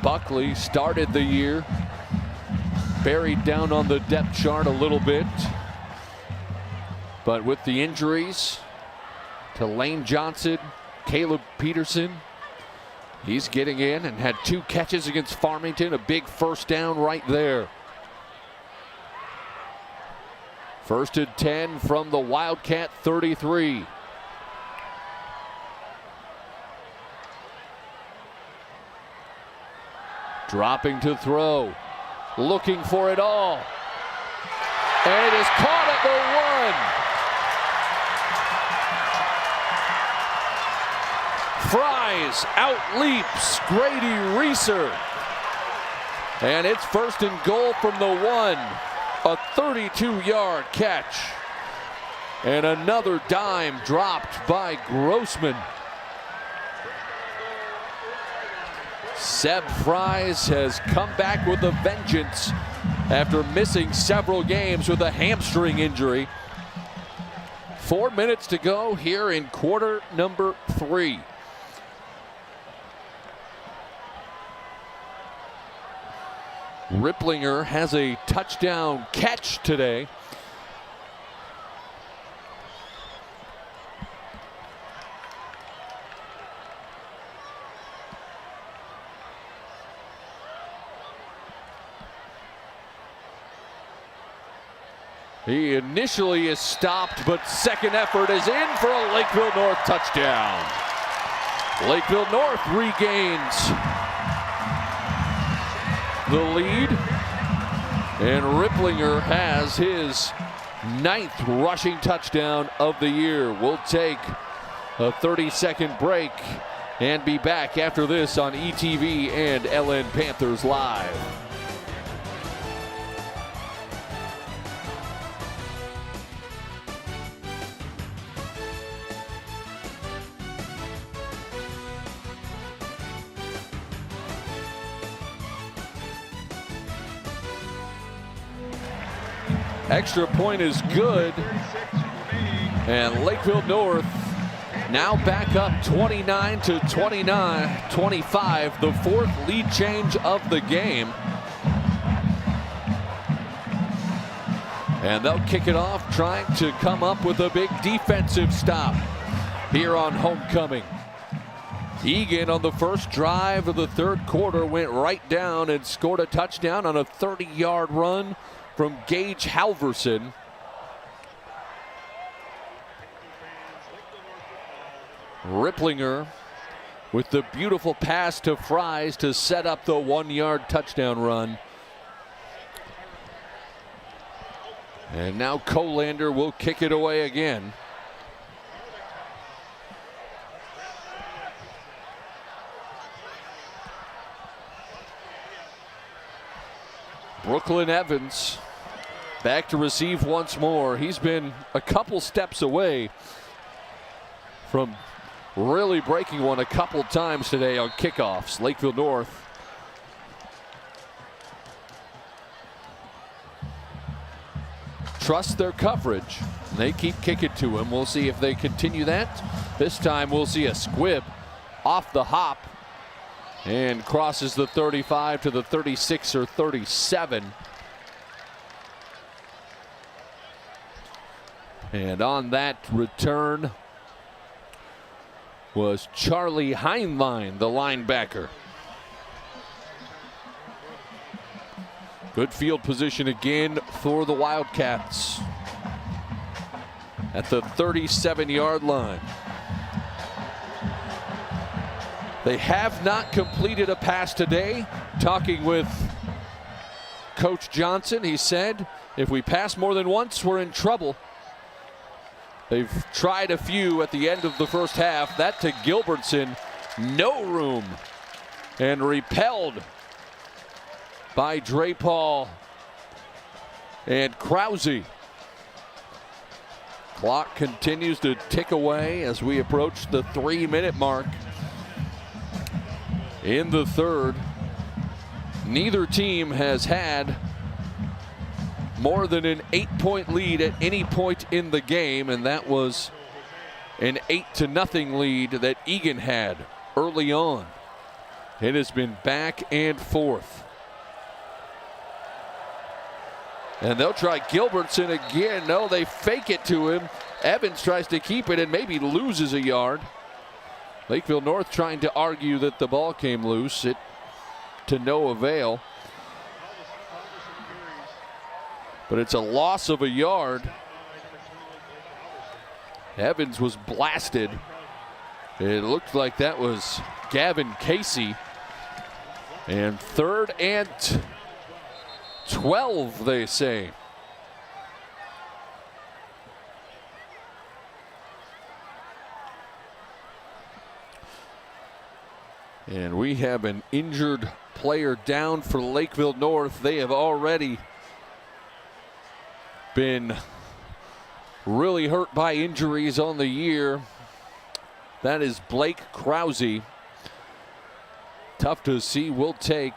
Buckley started the year buried down on the depth chart a little bit, but with the injuries to Lane Johnson, Caleb Peterson, he's getting in and had 2 catches against Farmington, a big first down right there. First and 10 from the Wildcat 33. Dropping to throw, looking for it all, and it is caught at the 1. Fries outleaps Grady Reeser, and it's first and goal from the 1. A 32-yard catch, and another dime dropped by Grossman. Seb Fries has come back with a vengeance after missing several games with a hamstring injury. 4 minutes to go here in quarter number 3. Ripplinger has a touchdown catch today. He initially is stopped, but second effort is in for a Lakeville North touchdown. Lakeville North regains the lead, and Ripplinger has his 9th rushing touchdown of the year. We'll take a 30-second break and be back after this on ETV and LN Panthers Live. Extra point is good, and Lakeville North now back up 29 to 25, the 4th lead change of the game. And they'll kick it off, trying to come up with a big defensive stop here on homecoming. Eagan on the first drive of the 3rd quarter went right down and scored a touchdown on a 30-yard run from Gage Halverson. Ripplinger with the beautiful pass to Fries to set up the 1-yard touchdown run. And now Colander will kick it away again. Brooklyn Evans back to receive once more. He's been a couple steps away from really breaking one a couple times today on kickoffs. Lakeville North trust their coverage. They keep kicking to him. We'll see if they continue that. This time we'll see a squib off the hop and crosses the 35 to the 36 or 37. And on that return was Charlie Heinlein, the linebacker. Good field position again for the Wildcats at the 37-yard line. They have not completed a pass today. Talking with Coach Johnson, he said, if we pass more than once, we're in trouble. They've tried a few at the end of the first half. That to Gilbertson, no room, and repelled by Drapal and Krause. Clock continues to tick away as we approach the 3-minute mark in the third. Neither team has had more than an 8-point lead at any point in the game, and that was an 8-0 lead that Eagan had early on. It has been back and forth. And they'll try Gilbertson again. No, they fake it to him. Evans tries to keep it and maybe loses a yard. Lakeville North trying to argue that the ball came loose. It to no avail. But it's a loss of a yard. Evans was blasted. It looked like that was Gavin Casey. And 3rd and 12, they say. And we have an injured player down for Lakeville North. They have already been really hurt by injuries on the year. That is Blake Krause. Tough to see. We'll take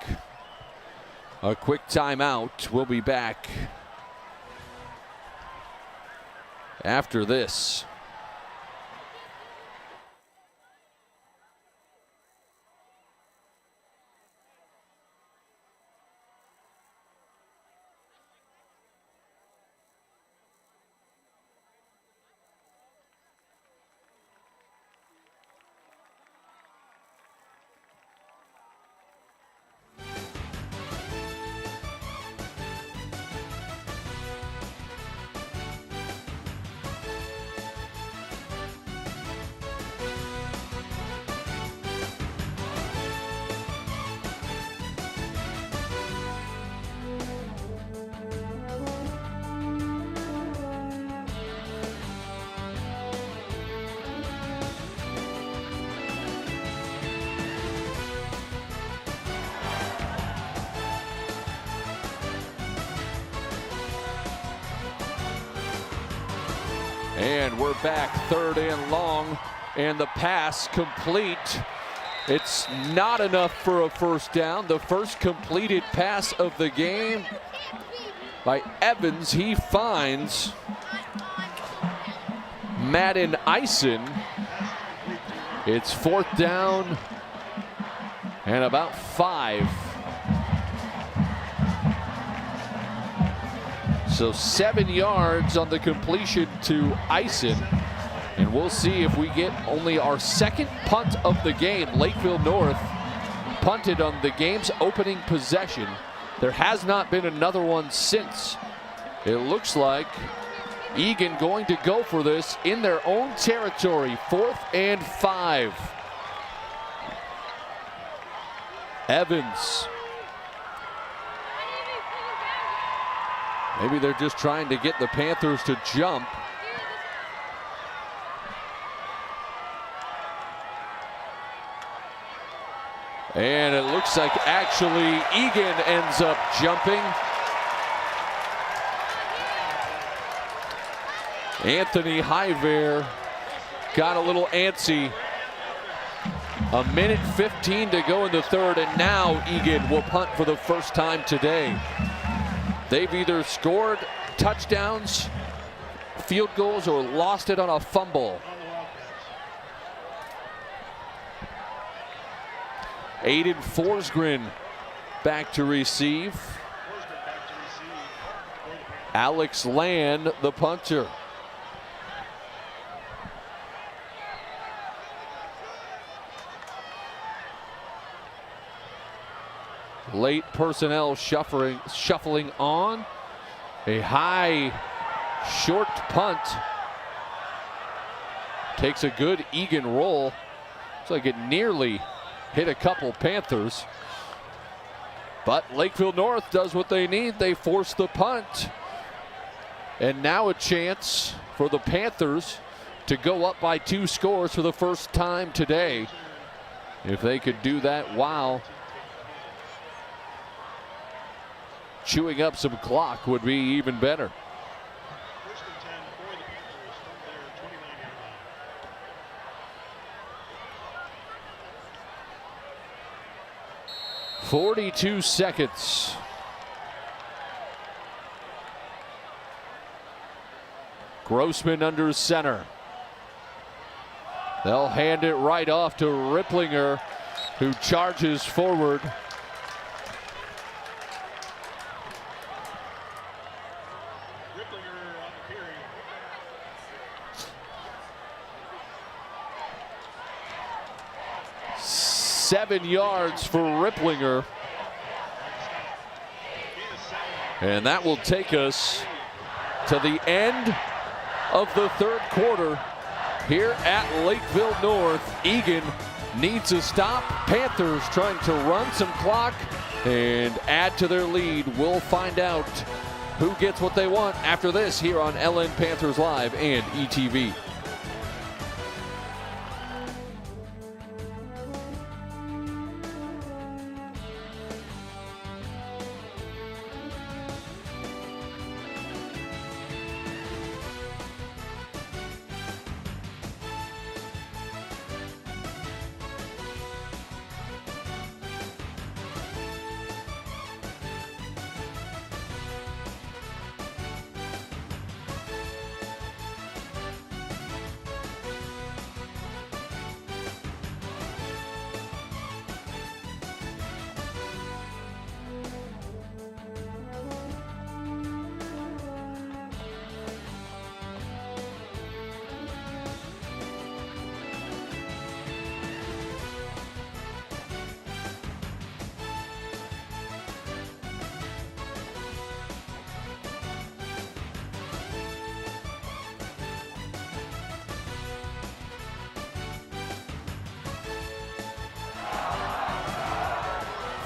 a quick timeout. We'll be back after this. And we're back, 3rd and long, and the pass complete. It's not enough for a first down. The first completed pass of the game by Evans. He finds Madden Eisen. It's 4th down and about 5. So 7 yards on the completion to Eisen. And we'll see if we get only our 2nd punt of the game. Lakeville North punted on the game's opening possession. There has not been another one since. It looks like Eagan going to go for this in their own territory. 4th and 5. Evans. Maybe they're just trying to get the Panthers to jump. And it looks like actually Eagan ends up jumping. Anthony Hiver got a little antsy. 1:15 to go in the third, and now Eagan will punt for the first time today. They've either scored touchdowns, field goals, or lost it on a fumble. Aiden Forsgren back to receive. Alex Land, the punter. Late personnel shuffling on. A high, short punt. Takes a good Eagan roll. Looks like it nearly hit a couple Panthers. But Lakeville North does what they need. They force the punt. And now a chance for the Panthers to go up by 2 scores for the first time today. If they could do that while chewing up some clock would be even better. 42 seconds. Grossman under center. They'll hand it right off to Ripplinger, who charges forward. Ripplinger on the carry. Seven yards for Ripplinger. And that will take us to the end of the third quarter here at Lakeville North. Eagan needs a stop. Panthers trying to run some clock and add to their lead. We'll find out who gets what they want after this here on LN Panthers Live and ETV.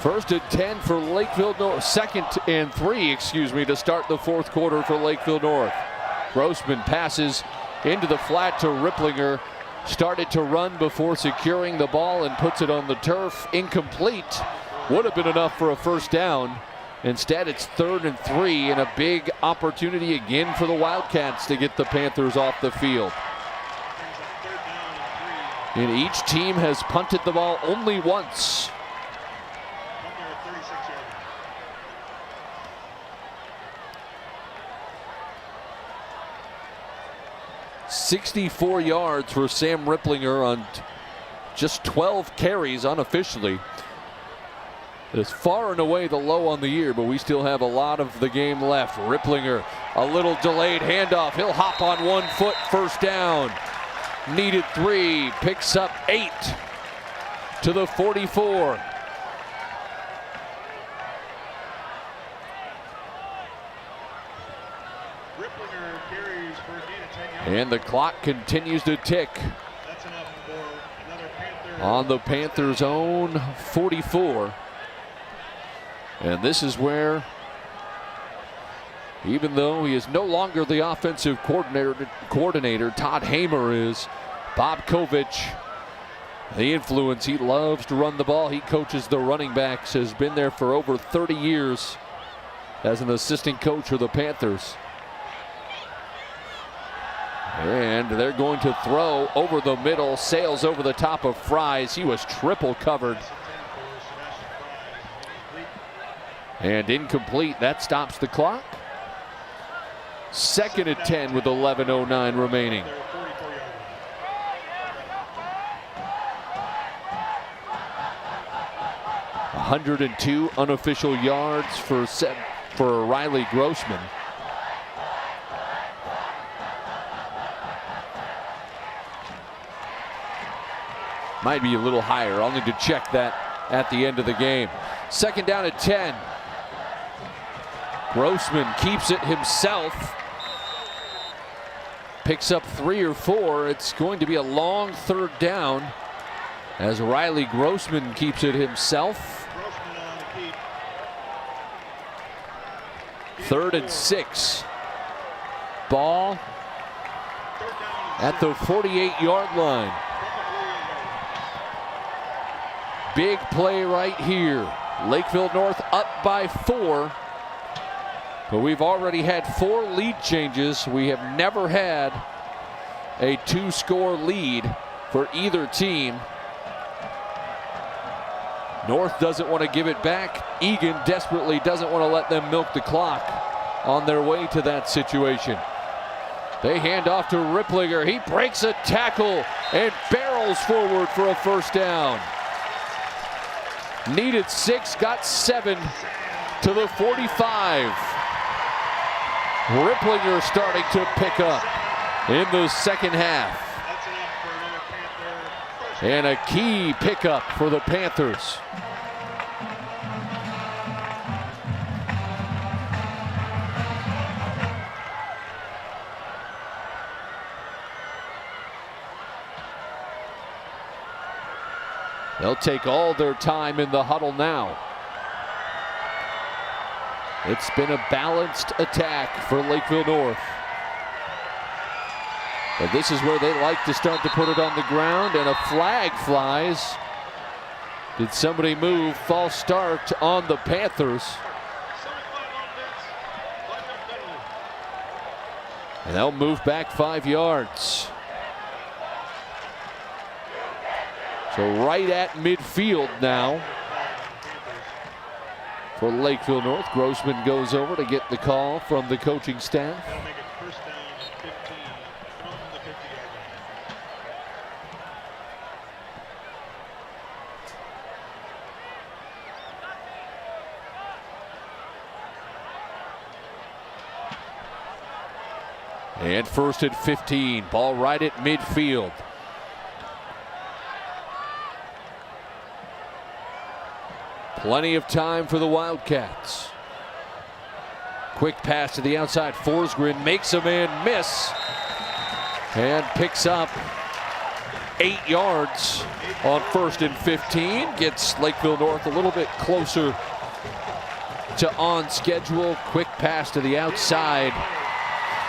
First and 10 for Lakeville North. Second and 3, to start the fourth quarter for Lakeville North. Grossman passes into the flat to Ripplinger. Started to run before securing the ball and puts it on the turf. Incomplete. Would have been enough for a first down. Instead, it's 3rd and 3 and a big opportunity again for the Wildcats to get the Panthers off the field. And each team has punted the ball only once. 64 yards for Sam Ripplinger on just 12 carries unofficially. It's far and away the low on the year, but we still have a lot of the game left. Ripplinger, a little delayed handoff. He'll hop on 1 foot, first down. Needed 3, picks up 8 to the 44. And the clock continues to tick. That's enough for another Panther. On the Panthers' own 44. And this is where, even though he is no longer the offensive coordinator, Todd Hamer is. Bob Kovich, the influence, he loves to run the ball. He coaches the running backs, has been there for over 30 years as an assistant coach for the Panthers. And they're going to throw over the middle, sails over the top of Fries. He was triple covered. And incomplete. That stops the clock. 2nd and 10 with 11:09 remaining. .102 unofficial yards for Riley Grossman. Might be a little higher. I'll need to check that at the end of the game. 2nd down at 10. Grossman keeps it himself. Picks up 3 or 4. It's going to be a long 3rd down. as Riley Grossman keeps it himself. Grossman on the keep. 3rd and 6. Ball Third down and at the 48-yard line. Big play right here. Lakeville North up by 4. But we've already had 4 lead changes. We have never had a 2-score lead for either team. North doesn't want to give it back. Eagan desperately doesn't want to let them milk the clock on their way to that situation. They hand off to Ripplinger. He breaks a tackle and barrels forward for a first down. Needed 6, got 7 to the 45. Ripplinger starting to pick up in the second half. That's enough for another Panther first. And a key pickup for the Panthers. They'll take all their time in the huddle now. It's been a balanced attack for Lakeville North. But this is where they like to start to put it on the ground, and a flag flies. Did somebody move? False start on the Panthers. 75 on this. 5-yard penalty. And they'll move back 5 yards. So right at midfield now for Lakeville North. Grossman goes over to get the call from the coaching staff. That'll make it first down and 15 from the 50-yard line. And first and 15. Ball right at midfield. Plenty of time for the Wildcats. Quick pass to the outside. Forsgren makes a man miss and picks up 8 yards on first and 15. Gets Lakeville North a little bit closer to on schedule. Quick pass to the outside.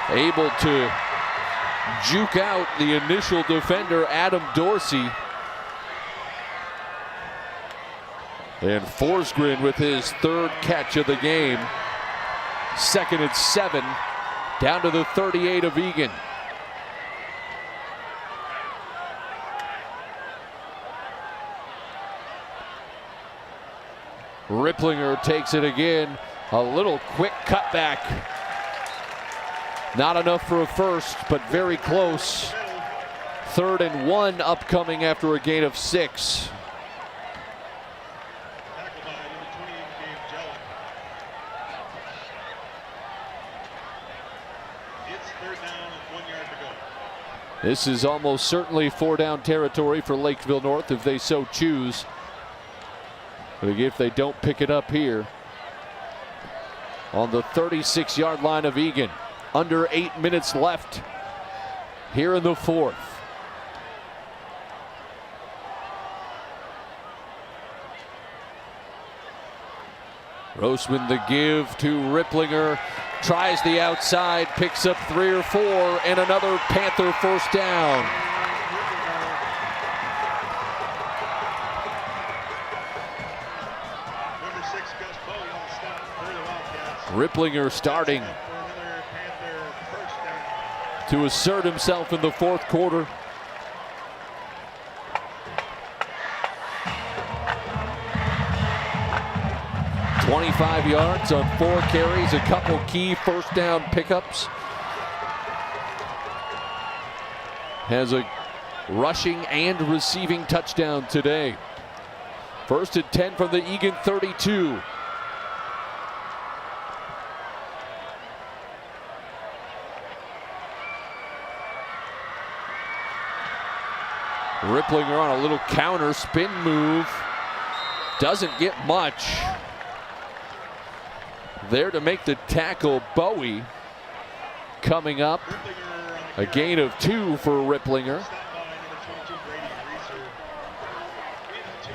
Able to juke out the initial defender, Adam Dorsey. And Forsgren with his 3rd catch of the game. 2nd and 7, down to the 38 of Eagan. Ripplinger takes it again. A little quick cutback. Not enough for a first, but very close. 3rd and 1 upcoming after a gain of 6. Tackled by number 28, Dave Jellick. It's third down and 1 yard to go. This is almost certainly 4-down territory for Lakeville North if they so choose. But if they don't pick it up here on the 36-yard line of Eagan. Under 8 minutes left here in the 4th. Grossman the give to Ripplinger. Tries the outside, picks up 3 or 4, and another Panther first down. Number 6, Gus Bowie on the stop for the Wildcats. Ripplinger starting For another Panther first down. to assert himself in the 4th quarter. .25 yards on 4 carries, a couple key first down pickups. Has a rushing and receiving touchdown today. First and 10 from the Eagan 32. Ripplinger on a little counter spin move. Doesn't get much. There to make the tackle, Bowie. Coming up, a gain of 2 for Ripplinger. Stopped by number 22, Brady Reeser.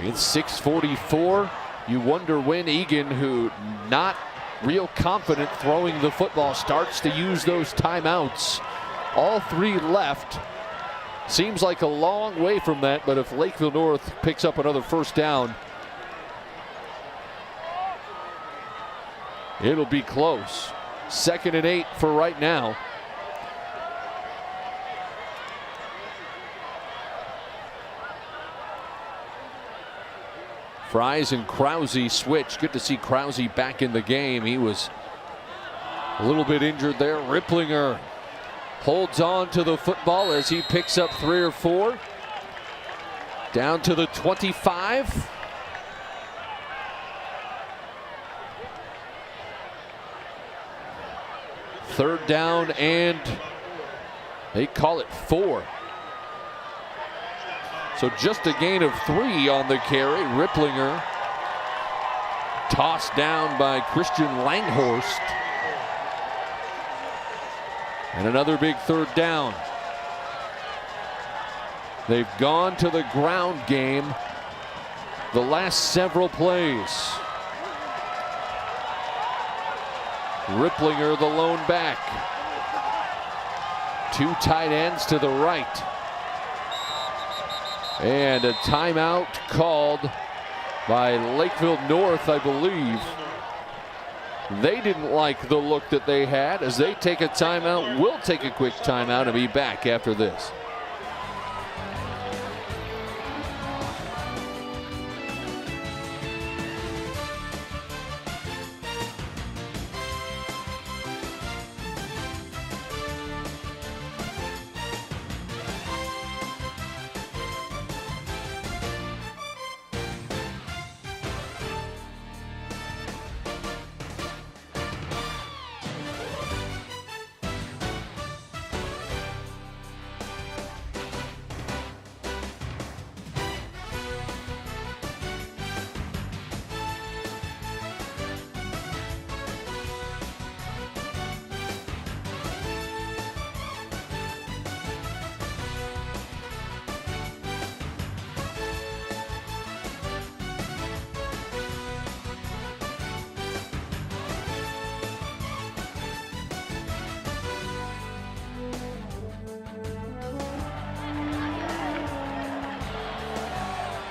It's 6:44. You wonder when Eagan, who not real confident throwing the football, starts to use those timeouts. All 3 left. Seems like a long way from that, but if Lakeville North picks up another first down, it'll be close. 2nd and 8 for right now. Fries and Krause switch. Good to see Krause back in the game. He was a little bit injured there. Ripplinger holds on to the football as he picks up 3 or 4. Down to the 25. Third down, and they call it 4. So just a gain of 3 on the carry. Ripplinger tossed down by Christian Langhorst. And another big third down. They've gone to the ground game the last several plays. Ripplinger, the lone back. 2 tight ends to the right. And a timeout called by Lakeville North, I believe. They didn't like the look that they had as they take a timeout. We'll take a quick timeout and be back after this.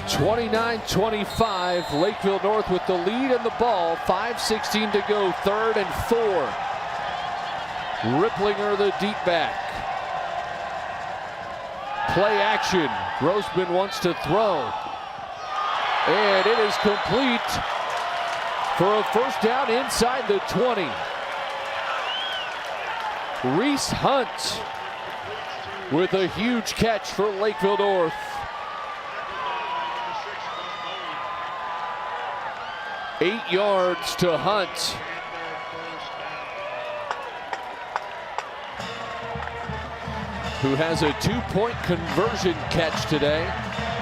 (29-25), Lakeville North with the lead and the ball. 5:16 to go, 3rd and 4. Ripplinger, the deep back. Play action. Grossman wants to throw. And it is complete for a first down inside the 20. Reese Hunt with a huge catch for Lakeville North. 8 yards to Hunt. Who has a 2-point conversion catch today,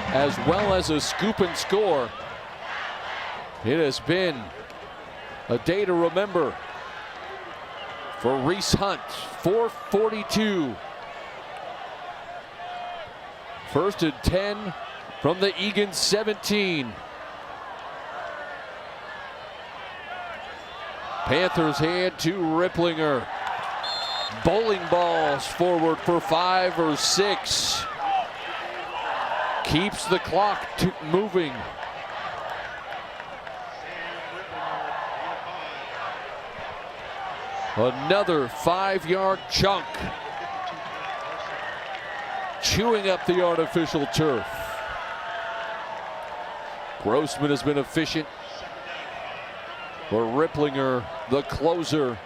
as well as a scoop and score. It has been a day to remember for Reese Hunt. 4:42. 1st and 10 from the Eagan 17. Panthers hand to Ripplinger. Bowling balls forward for 5 or 6. Keeps the clock moving. Another 5-yard chunk. Chewing up the artificial turf. Grossman has been efficient. For Ripplinger, the closer.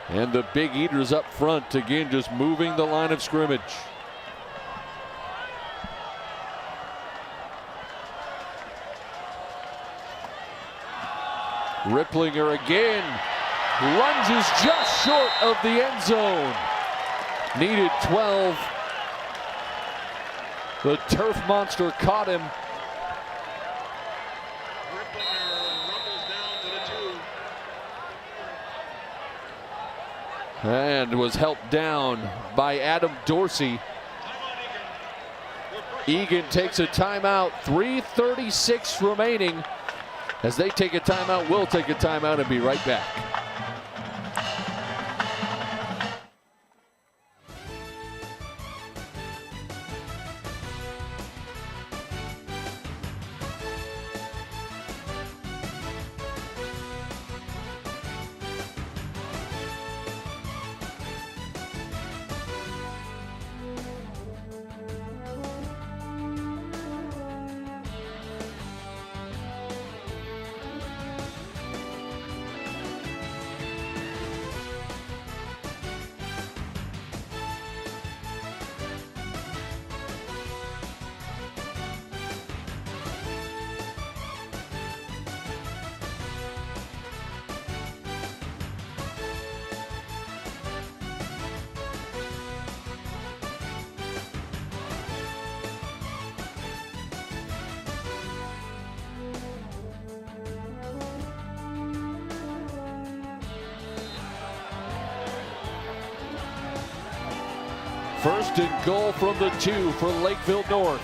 And the big eaters up front, again just moving the line of scrimmage. Ripplinger again lunges just short of the end zone. Needed 12. The turf monster caught him. And was helped down by Adam Dorsey. Eagan takes a timeout. 3:36 remaining. As they take a timeout, we'll take a timeout and be right back. First and goal from the 2 for Lakeville North.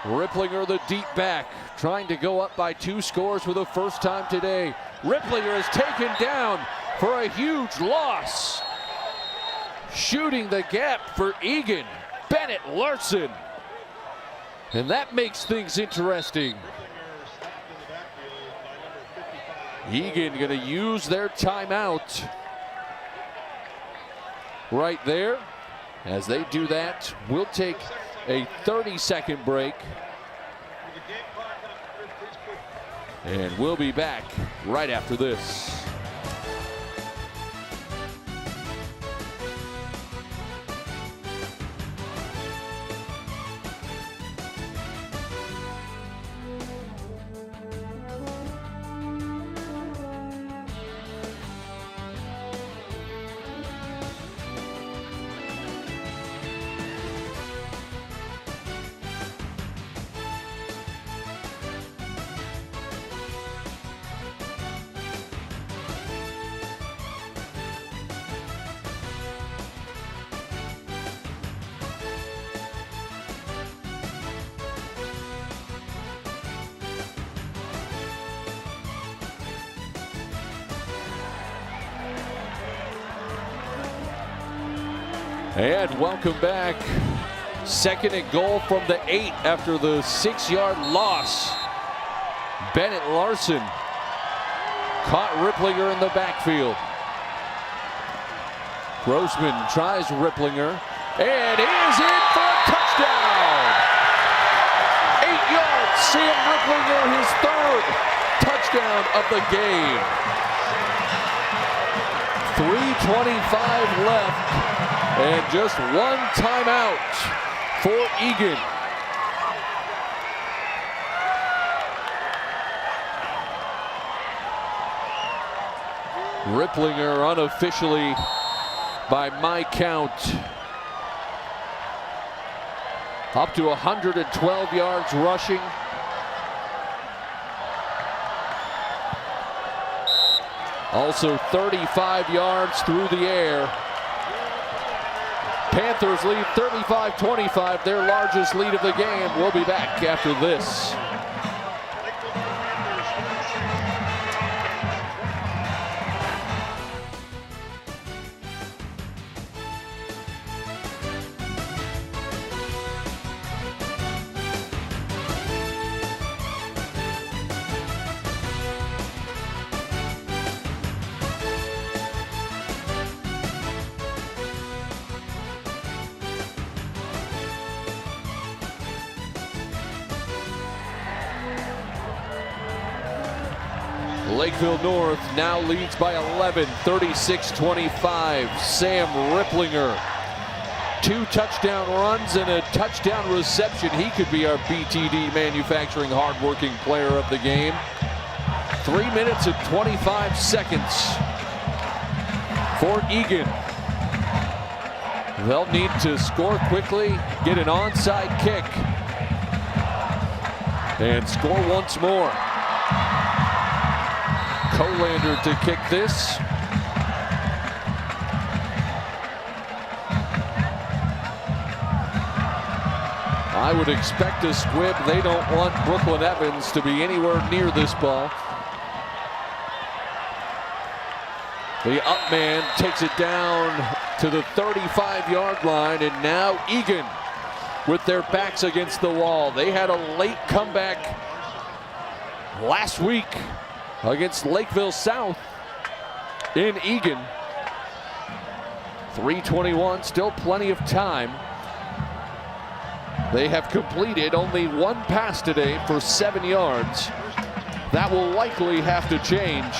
Ripplinger, the deep back, trying to go up by 2 scores for the first time today. Ripplinger is taken down for a huge loss. Shooting the gap for Eagan, Bennett Larson. And that makes things interesting. Eagan going to use their timeout right there. As they do that, we'll take a 30-second break. And we'll be back right after this. And welcome back. Second and goal from the 8 after the 6-yard loss. Bennett Larson caught Ripplinger in the backfield. Grossman tries Ripplinger, and he is in for a touchdown. 8 yards, Sam Ripplinger, his 3rd touchdown of the game. 3:25 left. And just 1 timeout for Eagan. Ripplinger unofficially, by my count, up to 112 yards rushing. Also 35 yards through the air. Panthers lead 35-25, their largest lead of the game. We'll be back after this. Lakeville North now leads by 11, 36-25. Sam Ripplinger, 2 touchdown runs and a touchdown reception. He could be our BTD Manufacturing hardworking player of the game. 3 minutes and 25 seconds for Eagan. They'll need to score quickly, get an onside kick, and score once more. Colander to kick this. I would expect a squib. They don't want Brooklyn Evans to be anywhere near this ball. The up man takes it down to the 35-yard line, and now Eagan with their backs against the wall. They had a late comeback last week against Lakeville South in Eagan. 3:21, still plenty of time. They have completed only one pass today for 7 yards. That will likely have to change,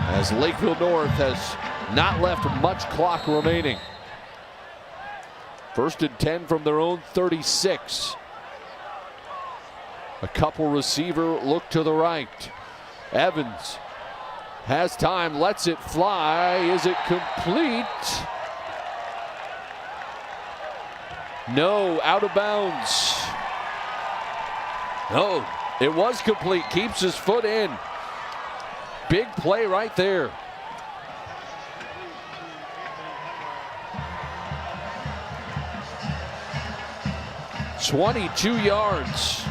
as Lakeville North has not left much clock remaining. 1st and 10 from their own 36. A couple receiver look to the right. Evans has time, lets it fly. Is it complete? No, out of bounds. No, it was complete. Keeps his foot in. Big play right there. "22 yards.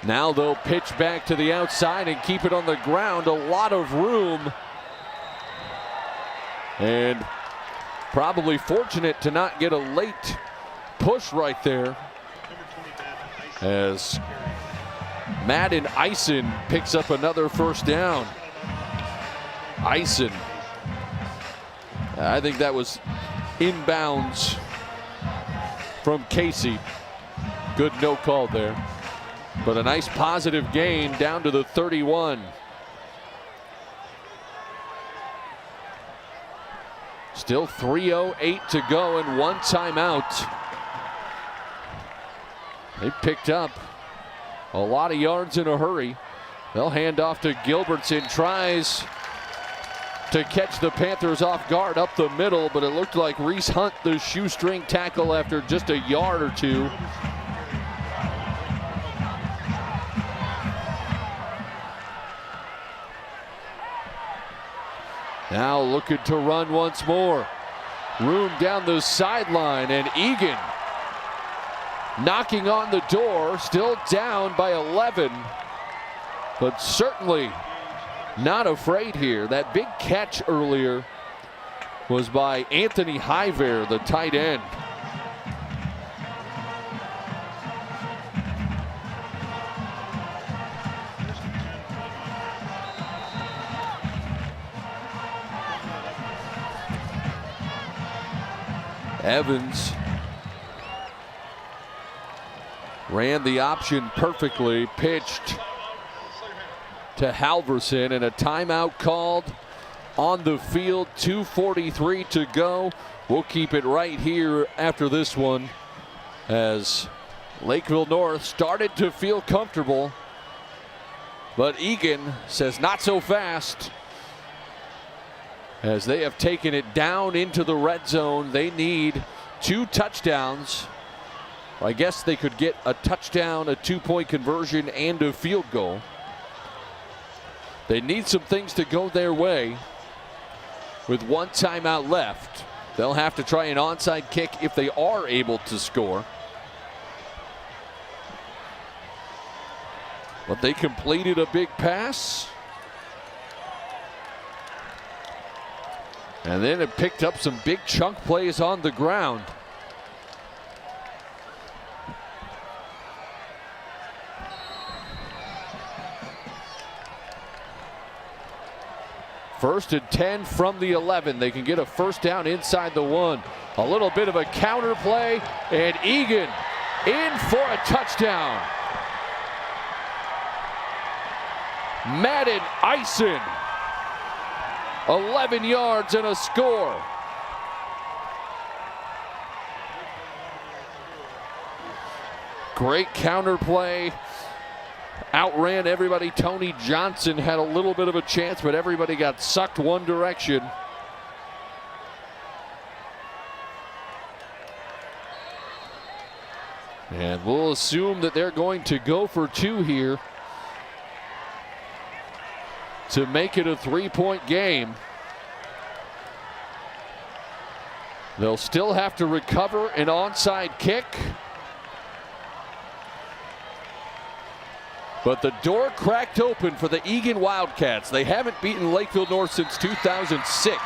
Now they'll pitch back to the outside and keep it on the ground. A lot of room. And probably fortunate to not get a late push right there, as Madden Eisen picks up another first down. Eisen, I think that was inbounds from Casey. Good no call there. But a nice positive gain down to the 31. Still 3:08 to go and one timeout. They picked up a lot of yards in a hurry. They'll hand off to Gilbertson. Tries to catch the Panthers off guard up the middle, but it looked like Reese Hunt, the shoestring tackle, after just a yard or two. Now looking to run once more. Room down the sideline, and Eagan knocking on the door, still down by 11, but certainly not afraid here. That big catch earlier was by Anthony Hiver, the tight end. Evans ran the option perfectly, pitched to Halverson, and a timeout called on the field. 2:43 to go. We'll keep it right here after this one, as Lakeville North started to feel comfortable, but Eagan says not so fast, as they have taken it down into the red zone. They need 2 touchdowns. I guess they could get a touchdown, a 2-point conversion, and a field goal. They need some things to go their way. With one timeout left, they'll have to try an onside kick if they are able to score. But they completed a big pass. And then it picked up some big chunk plays on the ground. First and 10 from the 11. They can get a first down inside the 1. A little bit of a counter play, and Eagan in for a touchdown. Madden Eisen, 11 yards and a score. Great counter play. Outran everybody. Tony Johnson had a little bit of a chance, but everybody got sucked one direction. And we'll assume that they're going to go for two here to make it a 3-point game. They'll still have to recover an onside kick. But the door cracked open for the Eagan Wildcats. They haven't beaten Lakeville North since 2006.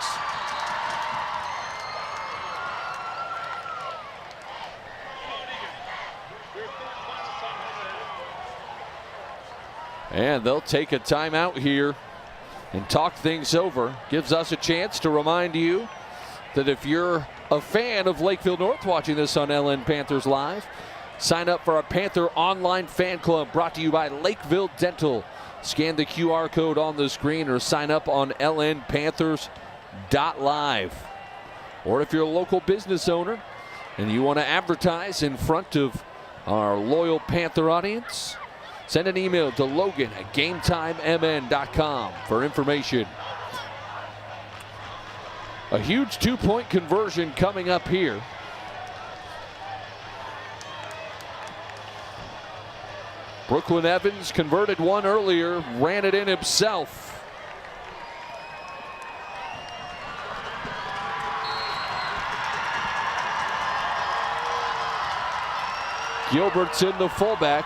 And they'll take a timeout here and talk things over. Gives us a chance to remind you that if you're a fan of Lakeville North watching this on LN Panthers Live, sign up for our Panther online fan club brought to you by Lakeville Dental. Scan the QR code on the screen or sign up on lnpanthers.live. Or if you're a local business owner and you want to advertise in front of our loyal Panther audience, send an email to logan@gametimemn.com for information. A huge 2-point conversion coming up here. Brooklyn Evans converted one earlier, ran it in himself. Gilbertson, the fullback.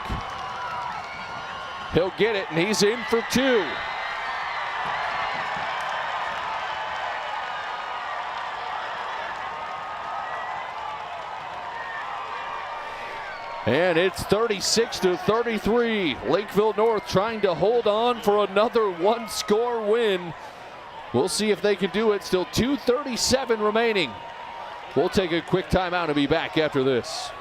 He'll get it, and he's in for two. And it's 36-33. Lakeville North trying to hold on for another one-score win. We'll see if they can do it. Still 2:37 remaining. We'll take a quick timeout and be back after this.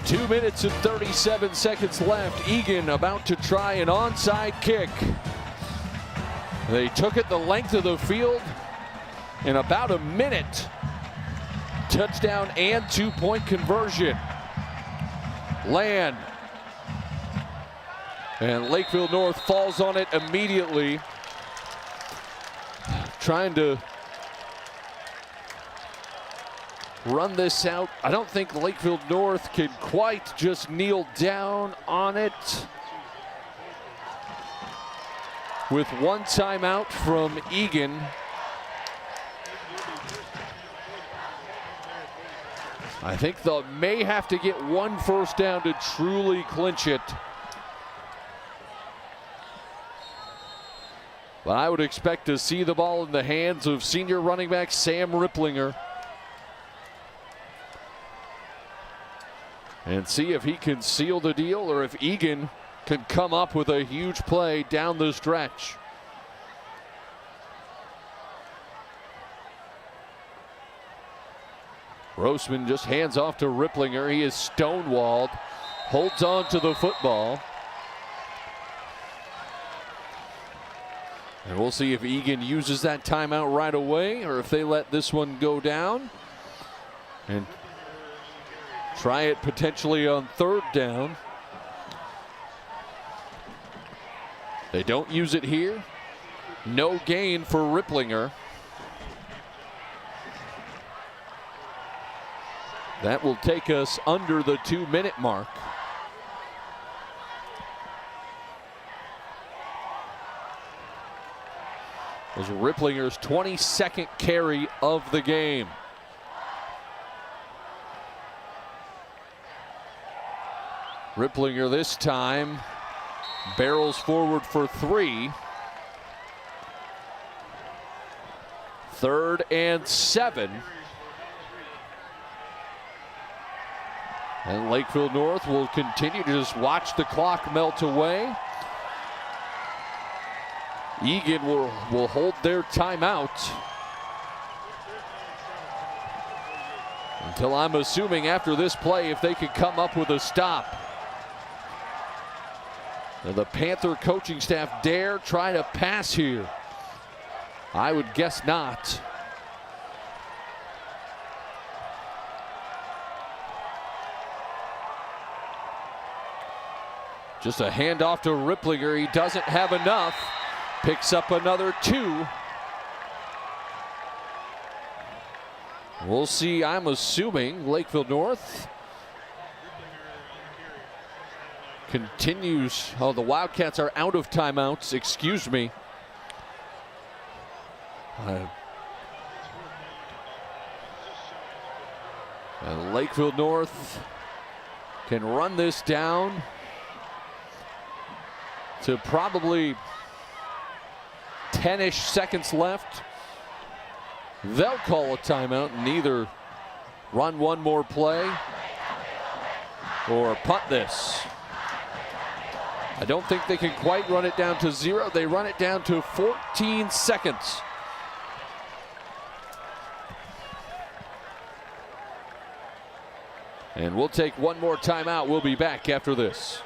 Two minutes and 37 seconds left. Eagan about to try an onside kick. They took it the length of the field in about a minute. Touchdown and 2-point conversion. Land. And Lakeville North falls on it immediately. Trying to run this out. I don't think Lakeville North can quite just kneel down on it. With one timeout from Eagan. I think they may have to get one first down to truly clinch it. But I would expect to see the ball in the hands of senior running back Sam Ripplinger. And see if he can seal the deal or if Eagan can come up with a huge play down the stretch. Grossman just hands off to Ripplinger. He is stonewalled, holds on to the football. And we'll see if Eagan uses that timeout right away or if they let this one go down and try it potentially on third down. They don't use it here. No gain for Ripplinger. That will take us under the 2-minute mark. Was Ripplinger's 22nd carry of the game. Ripplinger this time barrels forward for 3. 3rd and 7. And Lakeville North will continue to just watch the clock melt away. Eagan will hold their timeout until, I'm assuming, after this play, if they could come up with a stop. Now the Panther coaching staff dare try to pass here? I would guess not. Just a handoff to Ripplinger. He doesn't have enough. Picks up another 2. We'll see, I'm assuming, Lakeville North continues. Oh, the Wildcats are out of timeouts. Excuse me. And Lakeville North can run this down to probably 10-ish seconds left. They'll call a timeout and either run one more play or punt this. I don't think they can quite run it down to 0. They run it down to 14 seconds. And we'll take one more timeout. We'll be back after this.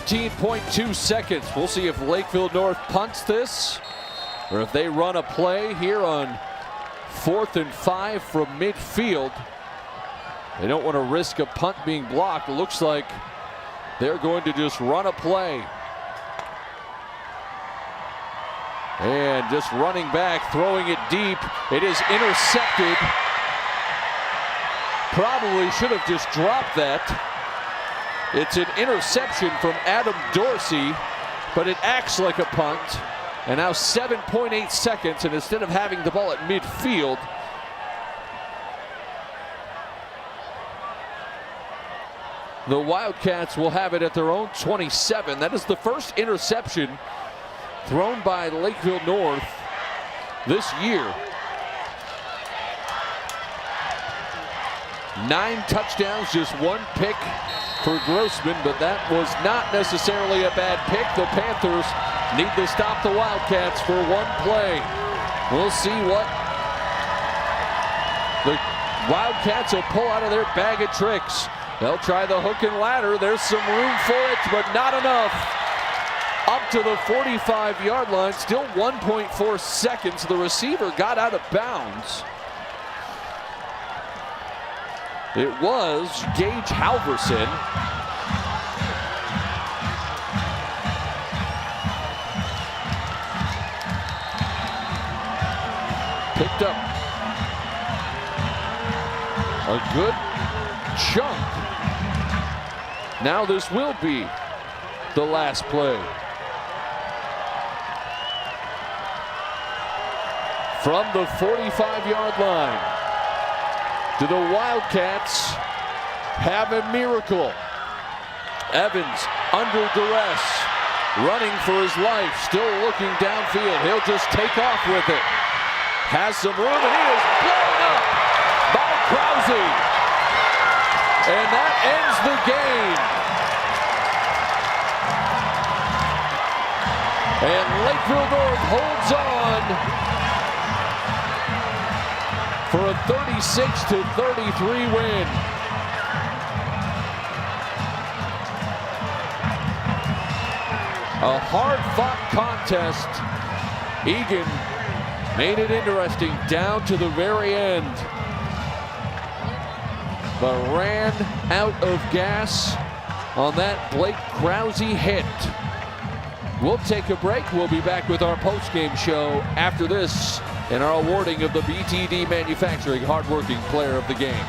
.2 seconds. We'll see if Lakeville North punts this or if they run a play here on 4th and 5 from midfield. They don't want to risk a punt being blocked. It looks like they're going to just run a play. And just running back, throwing it deep. It is intercepted. Probably should have just dropped that. It's an interception from Adam Dorsey, but it acts like a punt. And now 7.8 seconds, and instead of having the ball at midfield, the Wildcats will have it at their own 27. That is the first interception thrown by Lakeville North this year. 9 touchdowns, just 1 pick for Grossman, but that was not necessarily a bad pick. The Panthers need to stop the Wildcats for 1 play. We'll see what the Wildcats will pull out of their bag of tricks. They'll try the hook and ladder. There's some room for it, but not enough. Up to the 45-yard line, still 1.4 seconds. The receiver got out of bounds. It was Gage Halverson. Picked up a good chunk. Now this will be the last play. From the 45-yard line, do the Wildcats have a miracle? Evans under duress, running for his life, still looking downfield. He'll just take off with it. Has some room, and he is blown up by Krause. And that ends the game. And Lakeville North holds on for a 36-33 win. A hard-fought contest. Eagan made it interesting down to the very end, but ran out of gas on that Blake Krause hit. We'll take a break. We'll be back with our post-game show after this and our awarding of the BTD Manufacturing Hardworking Player of the Game.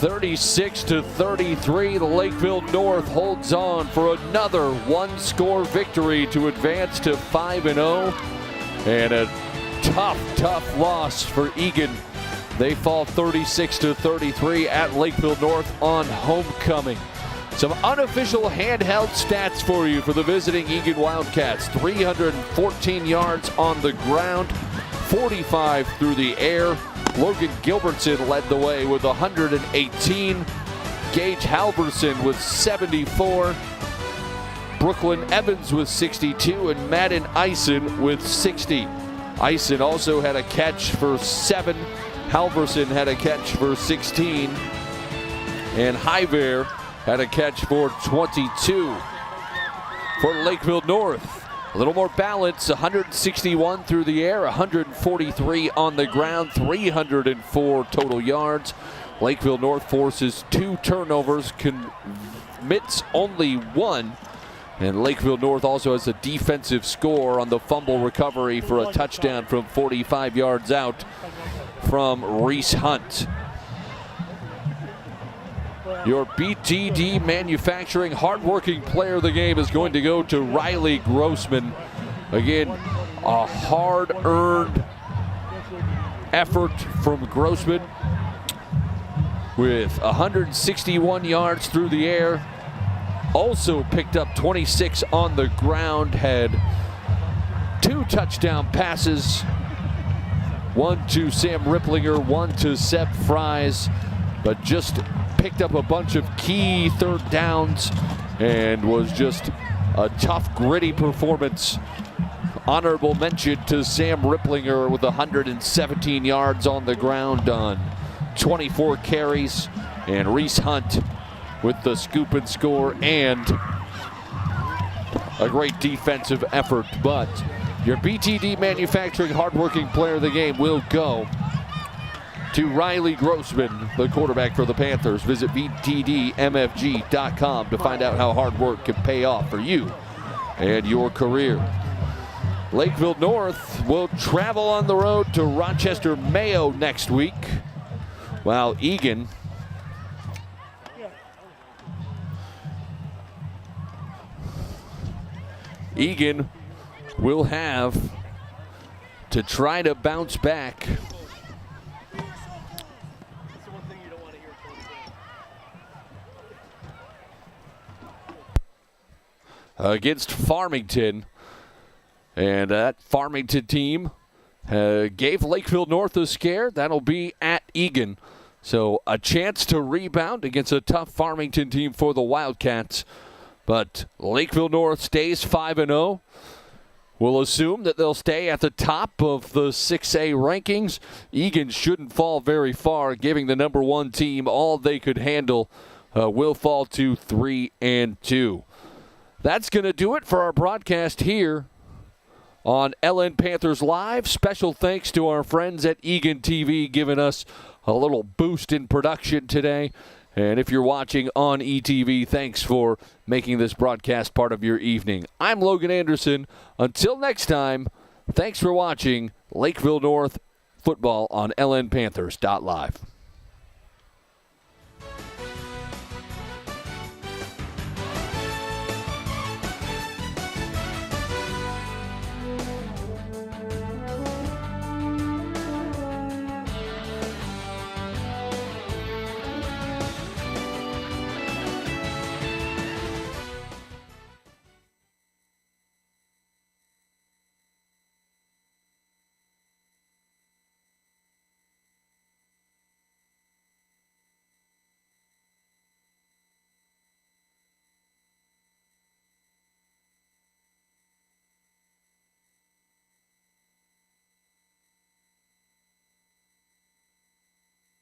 36-33, the Lakeville North holds on for another one-score victory to advance to 5-0. And a tough loss for Eagan. They fall 36-33 at Lakeville North on homecoming. Some unofficial handheld stats for you for the visiting Eagan Wildcats. 314 yards on the ground, 45 through the air. Logan Gilbertson led the way with 118. Gage Halverson with 74. Brooklyn Evans with 62, and Madden Eisen with 60. Eisen also had a catch for 7. Halverson had a catch for 16. And Hiver had a catch for 22. For Lakeville North, a little more balance, 161 through the air, 143 on the ground, 304 total yards. Lakeville North forces 2 turnovers, commits only 1. And Lakeville North also has a defensive score on the fumble recovery for a touchdown from 45 yards out from Reese Hunt. Your BTD Manufacturing hardworking player of the game is going to go to Riley Grossman. Again, a hard-earned effort from Grossman with 161 yards through the air. Also picked up 26 on the ground, had 2 touchdown passes. One to Sam Ripplinger, one to Seb Fries, but just picked up a bunch of key third downs and was just a tough, gritty performance. Honorable mention to Sam Ripplinger with 117 yards on the ground on 24 carries, and Reese Hunt with the scoop and score and a great defensive effort. But your BTD Manufacturing hardworking player of the game will go to Riley Grossman, the quarterback for the Panthers. Visit btdmfg.com to find out how hard work can pay off for you and your career. Lakeville North will travel on the road to Rochester Mayo next week, while Eagan will have to try to bounce back against Farmington. And that Farmington team gave Lakeville North a scare. That'll be at Eagan. So a chance to rebound against a tough Farmington team for the Wildcats. But Lakeville North stays 5-0. We'll assume that they'll stay at the top of the 6A rankings. Eagan shouldn't fall very far, giving the number 1 team all they could handle. Will fall to 3-2. That's going to do it for our broadcast here on LN Panthers Live. Special thanks to our friends at Eagan TV giving us a little boost in production today. And if you're watching on ETV, thanks for making this broadcast part of your evening. I'm Logan Anderson. Until next time, thanks for watching Lakeville North football on LNPanthers.live.